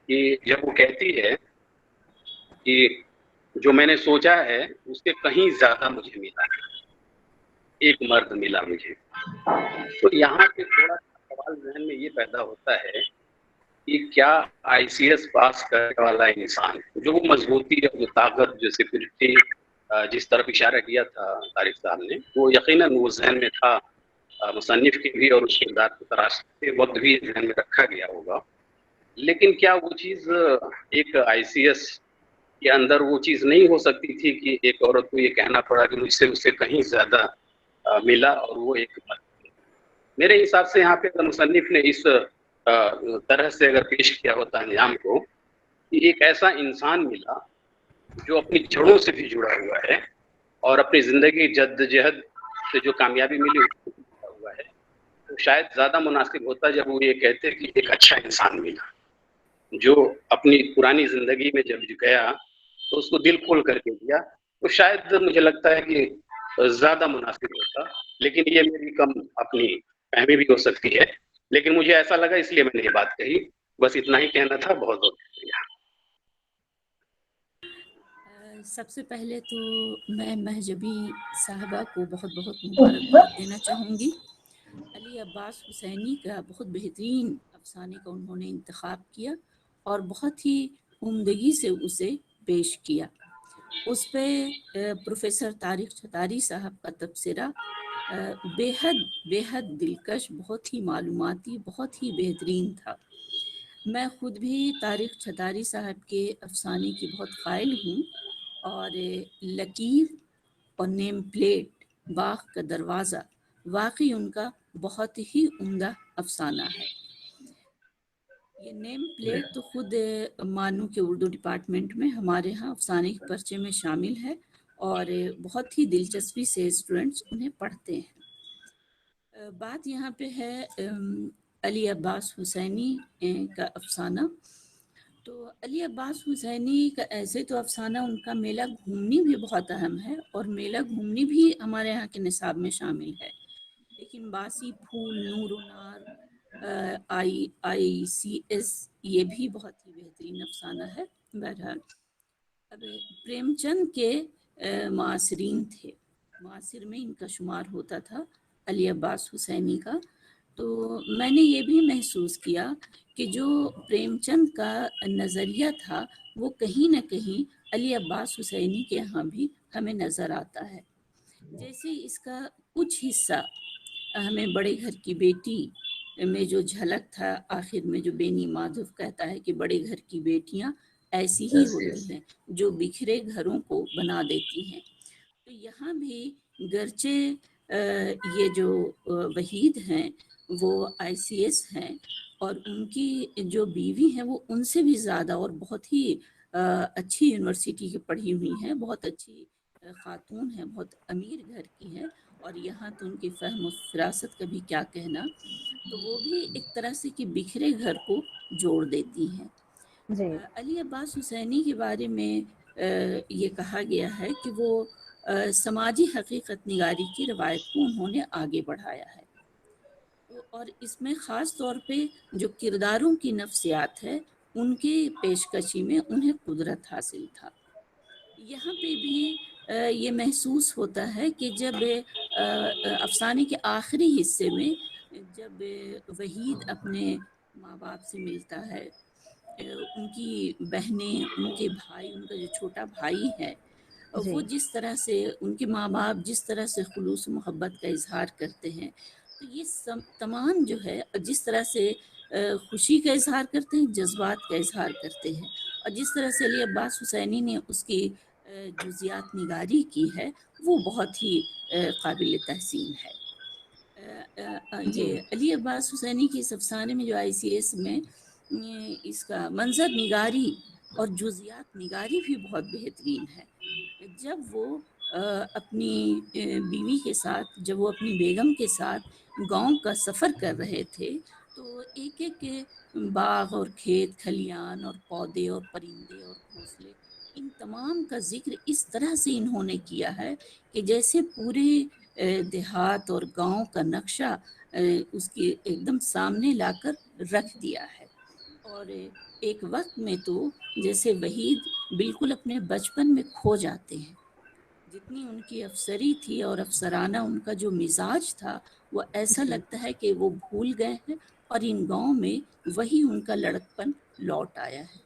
کہ جب وہ کہتی ہے کہ جو میں نے سوچا ہے اس سے کہیں زیادہ مجھے ملا, ایک مرد ملا مجھے. تو یہاں پہ تھوڑا سوال ذہن میں یہ پیدا ہوتا ہے کہ کیا ICS پاس کرنے والا انسان, جو وہ مضبوطی اور جو طاقت, جو سیکورٹی جس طرف اشارہ کیا تھا طارق صاحب نے, وہ یقیناً وہ ذہن میں تھا مصنف کے بھی, اور اس کردار کو تراشتے وقت بھی ذہن میں رکھا گیا ہوگا. لیکن کیا وہ چیز ایک ICS کے اندر وہ چیز نہیں ہو سکتی تھی کہ ایک عورت کو یہ کہنا پڑا کہ مجھ سے اسے کہیں زیادہ ملا اور وہ ایک مرد. میرے حساب سے یہاں پہ مصنف نے اس طرح سے اگر پیش کیا ہوتا انجام کو, کہ ایک ایسا انسان ملا جو اپنی جڑوں سے بھی جڑا ہوا ہے, اور اپنی زندگی جدوجہد سے جو کامیابی ملی اس سے جڑا ہوا ہے, تو شاید زیادہ مناسب ہوتا جب وہ یہ کہتے کہ ایک اچھا انسان ملا, جو اپنی پرانی زندگی میں جب گیا تو اس کو دل کھول کر کے دیا. تو شاید مجھے لگتا ہے کہ زیادہ مناسب ہوتا, لیکن یہ میری کم اپنی فہمی بھی ہو سکتی ہے, لیکن مجھے ایسا لگا اس لیے میں نے یہ بات کہی. بس اتنا ہی کہنا تھا. بہت بہت شکریہ. سب سے پہلے تو میں مہجبی صاحبہ کو بہت بہت مبارکباد دینا چاہوں گی. علی عباس حسینی کا بہت بہترین افسانے کا انہوں نے انتخاب کیا اور بہت ہی عمدگی سے اسے پیش کیا. اس پہ پروفیسر طارق چودھری صاحب کا تبصرہ بے حد دلکش, بہت ہی معلوماتی, بہت ہی بہترین تھا. میں خود بھی طارق چودھری صاحب کے افسانے کی بہت قائل ہوں, اور لکیر اور نیم پلیٹ, باغ کا دروازہ, واقعی ان کا بہت ہی عمدہ افسانہ ہے. یہ نیم پلیٹ تو خود مانو کے اردو ڈپارٹمنٹ میں ہمارے ہاں افسانے کے پرچے میں شامل ہے, اور بہت ہی دلچسپی سے اسٹوڈنٹس انہیں پڑھتے ہیں. بات یہاں پہ ہے علی عباس حسینی کا افسانہ. تو علی عباس حسینی کا ایسے تو افسانہ ان کا میلہ گھومنی بھی بہت اہم ہے، اور میلہ گھومنی بھی ہمارے یہاں کے نصاب میں شامل ہے. لیکن باسی پھول، نور و نار، ICS یہ بھی بہت ہی بہترین افسانہ ہے. بہرحال اب پریم چند کے معاصرین تھے، معاصر میں ان کا شمار ہوتا تھا علی عباس حسینی کا. تو میں نے یہ بھی محسوس کیا کہ جو پریم چند کا نظریہ تھا وہ کہیں نہ کہیں علی عباس حسینی کے یہاں بھی ہمیں نظر آتا ہے. جیسے اس کا کچھ حصہ ہمیں بڑے گھر کی بیٹی میں جو جھلک تھا، آخر میں جو بینی مادھو کہتا ہے کہ بڑے گھر کی بیٹیاں ایسی ہی ہوتی ہیں جو بکھرے گھروں کو بنا دیتی ہیں. تو یہاں بھی گرچہ یہ جو وحید ہیں وہ ICS ہیں، اور ان کی جو بیوی ہیں وہ ان سے بھی زیادہ اور بہت ہی اچھی یونیورسٹی کی پڑھی ہوئی ہیں، بہت اچھی خاتون ہیں، بہت امیر گھر کی ہیں، اور یہاں تو ان کی فہم و فراست کا بھی کیا کہنا. تو وہ بھی ایک طرح سے کہ بکھرے گھر کو جوڑ دیتی ہیں. جی علی عباس حسینی کے بارے میں یہ کہا گیا ہے کہ وہ سماجی حقیقت نگاری کی روایت کو انہوں نے آگے بڑھایا ہے، اور اس میں خاص طور پہ جو کرداروں کی نفسیات ہے ان کی پیشکشی میں انہیں قدرت حاصل تھا. یہاں پہ بھی یہ محسوس ہوتا ہے کہ جب افسانے کے آخری حصے میں جب وحید اپنے ماں باپ سے ملتا ہے، ان کی بہنیں، ان کے بھائی، ان کا جو چھوٹا بھائی ہے جی وہ جس طرح سے ان کے ماں باپ جس طرح سے خلوص و محبت کا اظہار کرتے ہیں، تو یہ تمام جو ہے جس طرح سے خوشی کا اظہار کرتے ہیں، جذبات کا اظہار کرتے ہیں، اور جس طرح سے علی عباس حسینی نے اس کی جزیات نگاری کی ہے وہ بہت ہی قابل تحسین ہے. یہ علی عباس حسینی کے اس افسانے میں جو ICS میں اس کا منظر نگاری اور جزیات نگاری بھی بہت بہترین ہے. جب وہ اپنی بیوی کے ساتھ، جب وہ اپنی بیگم کے ساتھ گاؤں کا سفر کر رہے تھے تو ایک ایک باغ اور کھیت کھلیان اور پودے اور پرندے اور گھونسلے، ان تمام کا ذکر اس طرح سے انہوں نے کیا ہے کہ جیسے پورے دیہات اور گاؤں کا نقشہ اس کے ایک دم سامنے لا کر رکھ دیا ہے. اور ایک وقت میں تو جیسے وحید بالکل اپنے بچپن میں کھو جاتے ہیں. جتنی ان کی افسری تھی اور افسرانہ ان کا جو مزاج تھا وہ ایسا لگتا ہے کہ وہ بھول گئے ہیں، اور ان گاؤں میں وہی ان کا لڑکپن لوٹ آیا ہے.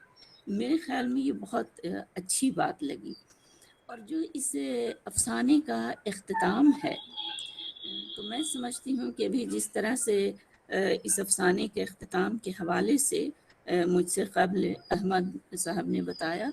میرے خیال میں یہ بہت اچھی بات لگی. اور جو اس افسانے کا اختتام ہے تو میں سمجھتی ہوں کہ ابھی جس طرح سے اس افسانے کے اختتام کے حوالے سے مجھ سے قبل احمد صاحب نے بتایا،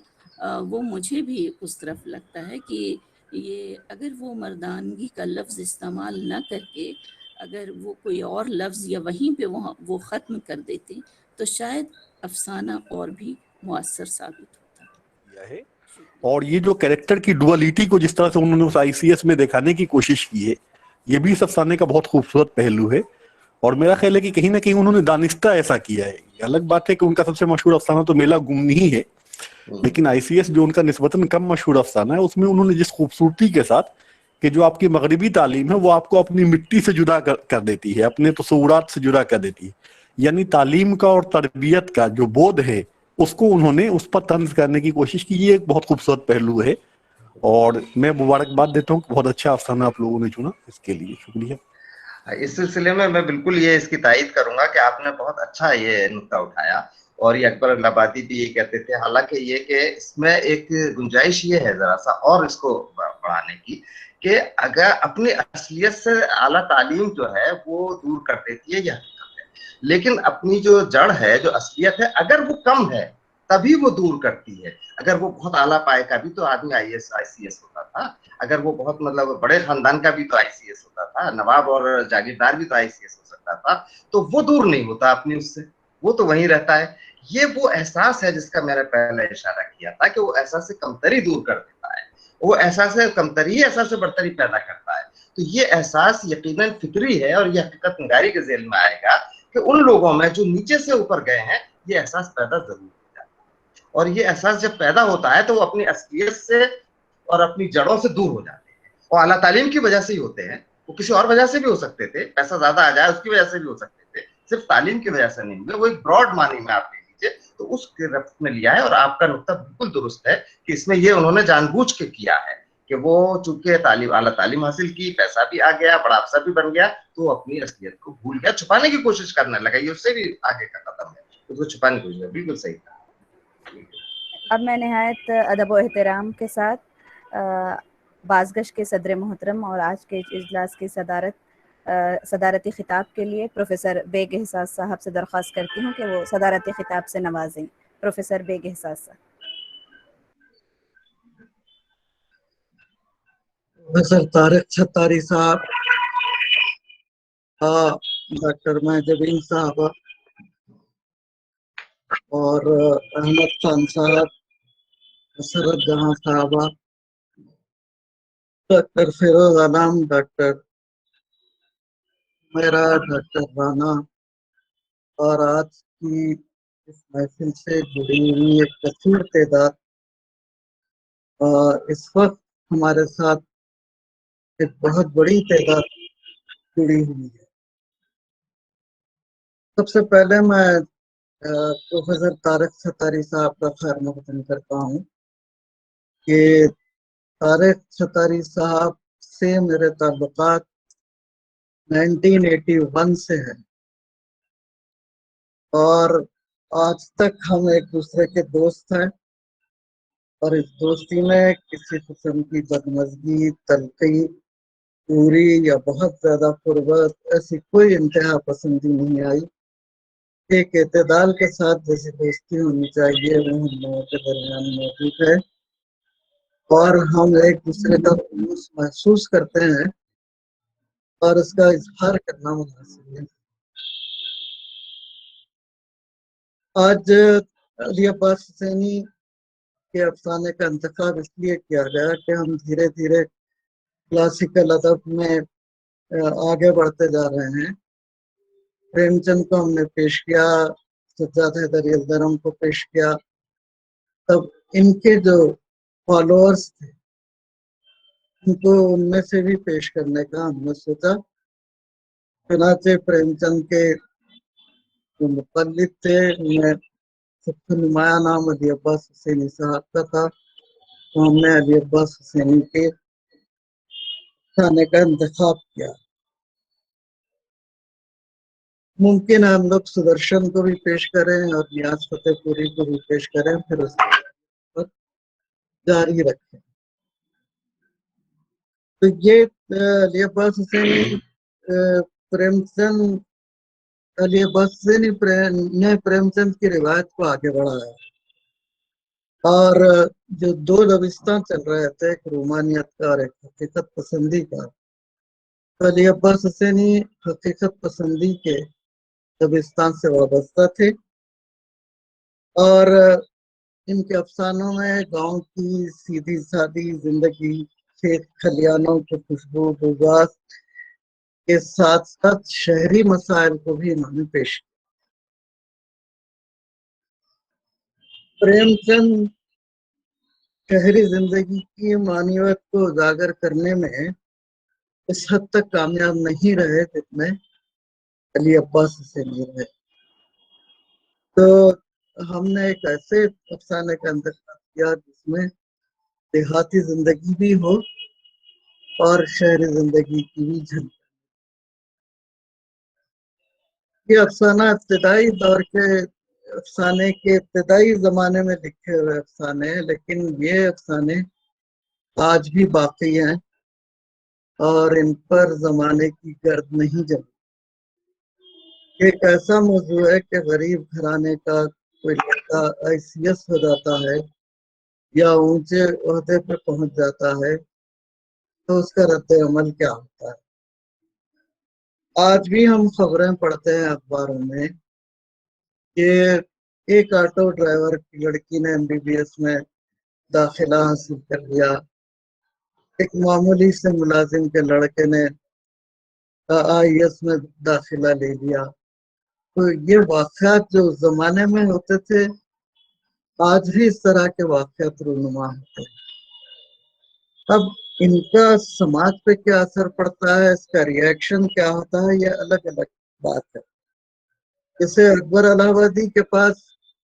وہ مجھے بھی اس طرف لگتا ہے کہ یہ اگر وہ مردانگی کا لفظ استعمال نہ کر کے اگر وہ کوئی اور لفظ یا وہیں پہ وہ ختم کر دیتے تو شاید افسانہ اور بھی مؤثر ثابت ہوتا ہے. اور یہ جو کریکٹر کی ڈولیٹی کو جس طرح سے انہوں نے اس ICS میں دکھانے کی کوشش کی ہے، یہ بھی اس افسانے کا بہت خوبصورت پہلو ہے. اور میرا خیال ہے کہ کہیں نہ کہیں انہوں نے دانستہ ایسا کیا ہے. الگ بات ہے کہ ان کا سب سے مشہور افسانہ تو میلہ گمنی ہی ہے، لیکن ICS جو ان کا نسبتاً کم مشہور افسانہ ہے اس میں انہوں نے جس خوبصورتی کے ساتھ کہ جو آپ کی مغربی تعلیم ہے وہ آپ کو اپنی مٹی سے جدا کر دیتی ہے، اپنے تصورات سے جدا کر دیتی ہے، یعنی تعلیم کا اور تربیت کا جو بودھ ہے اس کو انہوں نے اس پر طنز کرنے کی کوشش کی. یہ ایک بہت خوبصورت پہلو ہے، اور میں مبارکباد دیتا ہوں کہ بہت اچھا افسانہ آپ لوگوں نے چنا. اس کے لیے شکریہ. اس سلسلے میں بالکل یہ اس کی تائید کروں گا کہ آپ نے بہت اچھا یہ نقطہ اٹھایا، اور یہ اکبر الہآبادی بھی یہ کہتے تھے. حالانکہ یہ کہ اس میں ایک گنجائش یہ ہے ذرا سا اور اس کو بڑھانے کی کہ اگر اپنی اصلیت سے اعلیٰ تعلیم جو ہے وہ دور کر دیتی ہے، یہ حقیقت ہے، لیکن اپنی جو جڑ ہے، جو اصلیت ہے، اگر وہ کم ہے تبھی وہ دور کرتی ہے. اگر وہ بہت اعلیٰ پائے کا بھی تو آدمی ICS ہوتا تھا، اگر وہ بہت بڑے خاندان کا بھی تو ICS ہوتا تھا، نواب اور جاگیردار بھی تو ICS ہو سکتا تھا، تو وہ دور نہیں ہوتا اپنی اس سے، وہ تو وہیں رہتا ہے. یہ وہ احساس ہے جس کا میں نے پہلے اشارہ کیا تھا کہ وہ احساس کمتری دور کر دیتا ہے، وہ احساس کمتری احساس برتری پیدا کرتا ہے. تو یہ احساس یقیناً فطری ہے اور یہ حقیقت نگاری کے ذیل میں آئے گا کہ ان لوگوں میں جو نیچے سے اوپر گئے ہیں یہ احساس پیدا ضرور ہوتا ہے، اور یہ احساس جب پیدا ہوتا ہے تو وہ اپنی اصلیت سے اور اپنی جڑوں سے دور ہو جاتے ہیں، اور اعلیٰ تعلیم کی وجہ سے ہی ہوتے ہیں، وہ کسی اور وجہ سے بھی ہو سکتے تھے، پیسہ زیادہ آ جائے اس کی وجہ سے بھی ہو سکتے تھے، صرف تعلیم کی وجہ سے نہیں ہوئے، وہ ایک براڈ معنی میں آپ لے لیجیے تو اس کے ربط میں لیا ہے، اور آپ کا نقطہ بالکل درست ہے کہ اس میں یہ انہوں نے جان بوجھ کے کیا ہے کہ وہ چونکہ اعلیٰ تعلیم حاصل کی، پیسہ بھی آ گیا، بڑا افسر بھی بن گیا، تو وہ اپنی اصلیت کو بھول گیا، چھپانے کی کوشش کرنے لگا، یہ اس سے بھی آگے کا قدم ہے، اس کو چھپانے کی کوشش ہے، بالکل صحیح کہا۔ اب میں نہایت ادب و احترام کے ساتھ بازگشت کے صدر محترم اور آج کے اجلاس کی صدارتی خطاب کے لیے پروفیسر بیگ احساس صاحب سے درخواست کرتی ہوں کہ وہ صدارتی خطاب سے نوازیں۔ پروفیسر بیگ احساس صاحب۔ پروفیسر طارق چھتاری صاحب، ڈاکٹر مہجبین صاحب اور احمد خان صاحب، مسرت جہاں صاحبہ، ڈاکٹر فیروز علام، ڈاکٹر میرا، ڈاکٹر رانا، اور آج کی اس محفل سے جڑی ہوئی ایک کثیر تعداد، اس وقت ہمارے ساتھ ایک بہت بڑی تعداد جڑی ہوئی ہے۔ سب سے پہلے میں پروفیسر طارق چھتاری صاحب کا خیر مقدم کرتا ہوں کہ طارق چھتاری صاحب سے میرے تعلقات 1981 سے ہیں، اور آج تک ہم ایک دوسرے کے دوست ہیں، اور اس دوستی میں کسی قسم کی بدمزگی، تلخی، دوری یا بہت زیادہ قربت، ایسی کوئی انتہا پسندی نہیں آئی۔ ایک اعتدال کے ساتھ جیسی دوستی ہونی چاہیے وہ ہم لوگوں کے درمیان موجود ہے، اور ہم ایک دوسرے کا خلوص محسوس کرتے ہیں اور اس کا اظہار کرنا مناسب ہے۔ آج علی عباس حسینی کے افسانے کا انتخاب اس لیے کیا گیا کہ ہم دھیرے دھیرے کلاسیکل ادب میں آگے بڑھتے جا رہے ہیں۔ پریم چند کو ہم نے پیش کیا، سجاد حیدری الدرم کو پیش کیا، تب ان کے جو فالوورز تھے ان کو ان میں سے بھی پیش کرنے کا ہم نے سوچا۔ چنانچہ پریم چند کے جو مقلد تھے ان میں سب سے نمایاں نام علی عباس حسینی صاحب کا تھا، تو ہم نے علی عباس حسینی کے افسانے کا انتخاب کیا۔ ممکن ہے ہم لوگ سدرشن کو بھی پیش کریں اور نیاز فتح پوری کو بھی پیش کریں، پھر اس پر جاری رکھیں۔ تو یہ علی عباس حسینی پریم چند، علی عباس حسینی نے پریم چند کی روایت کو آگے بڑھایا، اور جو دو دبستان چل رہے تھے، ایک رومانیت کا اور ایک حقیقت پسندی کا، تو علی عباس حسینی حقیقت پسندی کے دبستان سے وابستہ تھے، اور ان کے افسانوں میں گاؤں کی سیدھی سادی زندگی، کھیت کھلیانوں کی خوشبو بوباس کے ساتھ ساتھ شہری مسائل کو بھی انہوں نے پیش کیا۔ پریم چند شہری زندگی کی معنویت کو اجاگر کرنے میں اس حد تک کامیاب نہیں رہے جتنے علی عباس حسینی رہے، تو ہم نے ایک ایسے افسانے کا انتخاب کیا جس میں دیہاتی زندگی بھی ہو اور شہری زندگی کی بھی جھلک۔ یہ افسانہ ابتدائی دور کے افسانے کے ابتدائی زمانے میں لکھے ہوئے افسانے ہیں، لیکن یہ افسانے آج بھی باقی ہیں اور ان پر زمانے کی گرد نہیں جمی۔ ایک ایسا موضوع ہے کہ غریب گھرانے کا کوئی لڑکا ICS ہو جاتا ہے یا اونچے عہدے پہ پہنچ جاتا ہے تو اس کا رد عمل کیا ہوتا ہے۔ آج بھی ہم خبریں پڑھتے ہیں اخباروں میں کہ ایک آٹو ڈرائیور کی لڑکی نے MBBS میں داخلہ حاصل کر لیا، ایک معمولی سے ملازم کے لڑکے نے IAS میں داخلہ لے لیا. تو یہ واقعات جو اس زمانے میں ہوتے تھے آج بھی اس طرح کے واقعات رونما ہوتے ہیں. اب ان کا سماج پہ کیا اثر پڑتا ہے، اس کا ریئیکشن کیا ہوتا ہے، یہ الگ الگ بات ہے. جیسے اکبر الہ آبادی کے پاس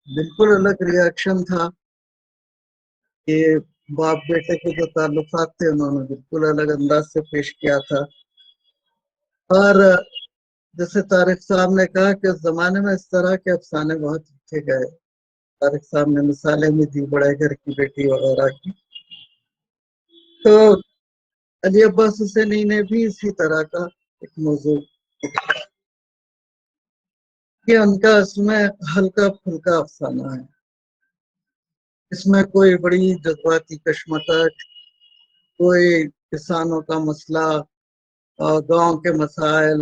بالکل الگ ریئیکشن تھا کہ باپ بیٹے کے جو تعلقات تھے انہوں نے بالکل الگ انداز سے پیش کیا تھا. اور جیسے طارق صاحب نے کہا کہ اس زمانے میں اس طرح کے افسانے بہت لکھے گئے. طارق صاحب نے مثالیں بھی دی بڑے گھر کی بیٹی وغیرہ کی. تو علی عباس حسینی نے بھی اسی طرح کا ایک موضوع کہ ان کا اس میں ہلکا پھلکا افسانہ ہے. اس میں کوئی بڑی جذباتی کشمکش، کوئی کسانوں کا مسئلہ، گاؤں کے مسائل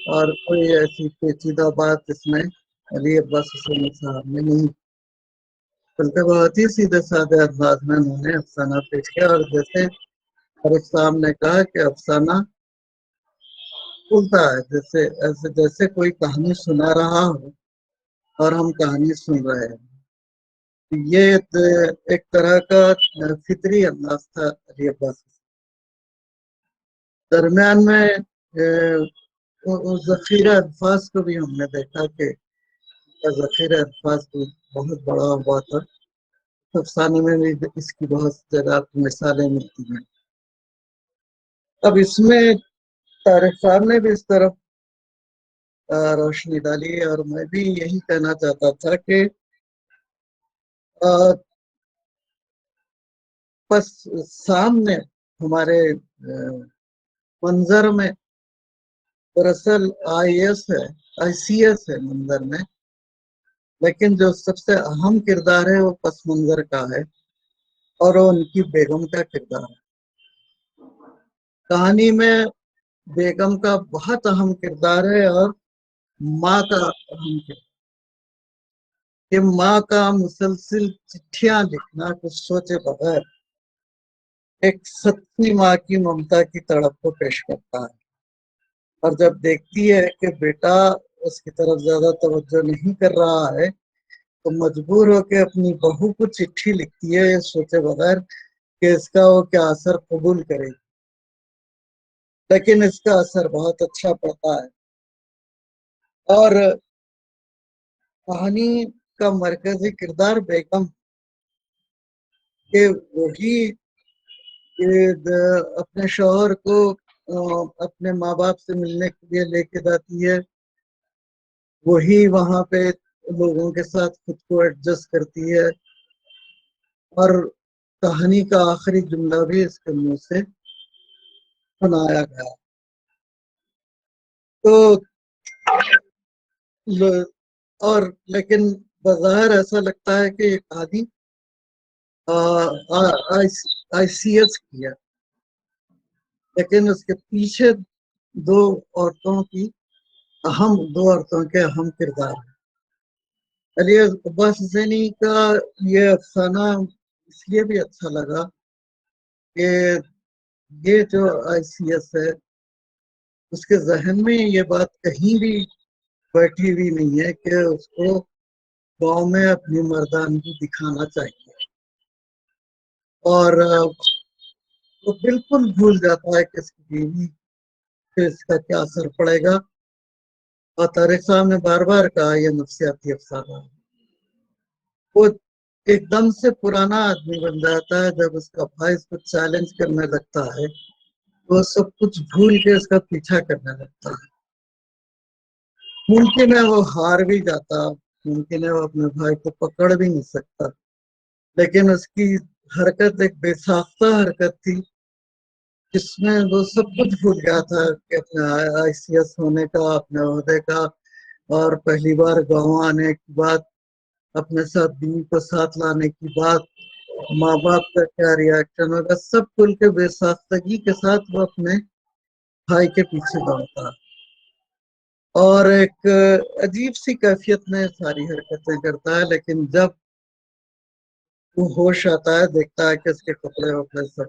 اور کوئی ایسی پیچیدہ بات اس میں علی عباس حسینی صاحب نے نہیں، بلکہ بہت ہی سیدھے سادھے انداز میں انہوں نے افسانہ پیش کیا. اور جیسے طارق صاحب نے کہا کہ افسانہ کھلتا ہے جیسے کوئی کہانی سنا رہا ہو اور ہم کہانی سن رہے ہیں. یہ ایک طرح کا فطری انداز تھا علی عباس. درمیان میں ذخیرہ الفاظ کو بھی ہم نے دیکھا کہ ذخیرہ الفاظ بھی بہت بڑا ہوا تھا. افسانے میں بھی اس کی بہت جگہ مثالیں ملتی ہیں. اب اس میں طارق صاحب نے بھی اس طرف روشنی ڈالی اور میں بھی یہی کہنا چاہتا تھا کہ بس سامنے ہمارے منظر میں دراصل ICS ہے منظر میں، لیکن جو سب سے اہم کردار ہے وہ پس منظر کا ہے اور وہ ان کی بیگم کا کردار ہے. کہانی میں بیگم کا بہت اہم کردار ہے اور ماں کا اہم کردار. کہ ماں کا مسلسل چٹھیاں لکھنا کچھ سوچے بغیر ایک سچی ماں کی ممتا کی تڑپ کو پیش کرتا ہے. اور جب دیکھتی ہے کہ بیٹا اس کی طرف زیادہ توجہ نہیں کر رہا ہے تو مجبور ہو کے اپنی بہو کو چٹھی لکھتی ہے یہ سوچے بغیر کہ اس کا وہ کیا اثر قبول کرے گی. لیکن اس کا اثر بہت اچھا پڑتا ہے. اور کہانی کا مرکزی کردار بیگم کہ وہی اپنے شوہر کو اپنے ماں باپ سے ملنے کے لیے لے کے جاتی ہے، وہی وہاں پہ لوگوں کے ساتھ خود کو ایڈجسٹ کرتی ہے. اور کہانی کا آخری جملہ بھی اس کے منہ سے سنایا گیا. تو اور لیکن بظاہر ایسا لگتا ہے کہ یہ کہانی ICS کی ہے، لیکن اس کے پیچھے دو عورتوں کے اہم کردار ہیں. علی عباس حسینی کا یہ افسانہ اس لیے بھی اچھا لگا کہ یہ جو ICS ہے اس کے ذہن میں یہ بات کہیں بھی بیٹھی ہوئی نہیں ہے کہ اس کو گاؤں میں اپنی مردانگی دکھانا چاہیے. اور وہ بالکل بھول جاتا ہے کہ اس کی بیوی پہ اس کا کیا اثر پڑے گا. اور طارق صاحب نے بار بار کہا یہ نفسیاتی افسانہ ہے. وہ ایک دم سے پرانا آدمی بن جاتا ہے جب اس کا بھائی اس کو چیلنج کرنے لگتا ہے، وہ سب کچھ بھول کے اس کا پیچھا کرنے لگتا ہے. ممکن ہے وہ ہار بھی جاتا، ممکن ہے وہ اپنے بھائی کو پکڑ بھی نہیں سکتا، لیکن اس کی حرکت ایک بے ساختہ حرکت تھی جس میں وہ سب کچھ بھول گیا تھا کہ اپنے ICS ہونے کا، اپنے عہدے کا، اور پہلی بار گاؤں آنے کی بات، اپنے ساتھ بیوی کو ساتھ لانے کی بات، ماں باپ کا کیا ریئیکشن ہوگا، سب کھل کے بے ساختگی کے ساتھ وہ اپنے بھائی کے پیچھے دوڑتا اور ایک عجیب سی کیفیت میں ساری حرکتیں کرتا ہے. لیکن جب وہ ہوش آتا ہے دیکھتا ہے کہ اس کے کپڑے وپڑے سب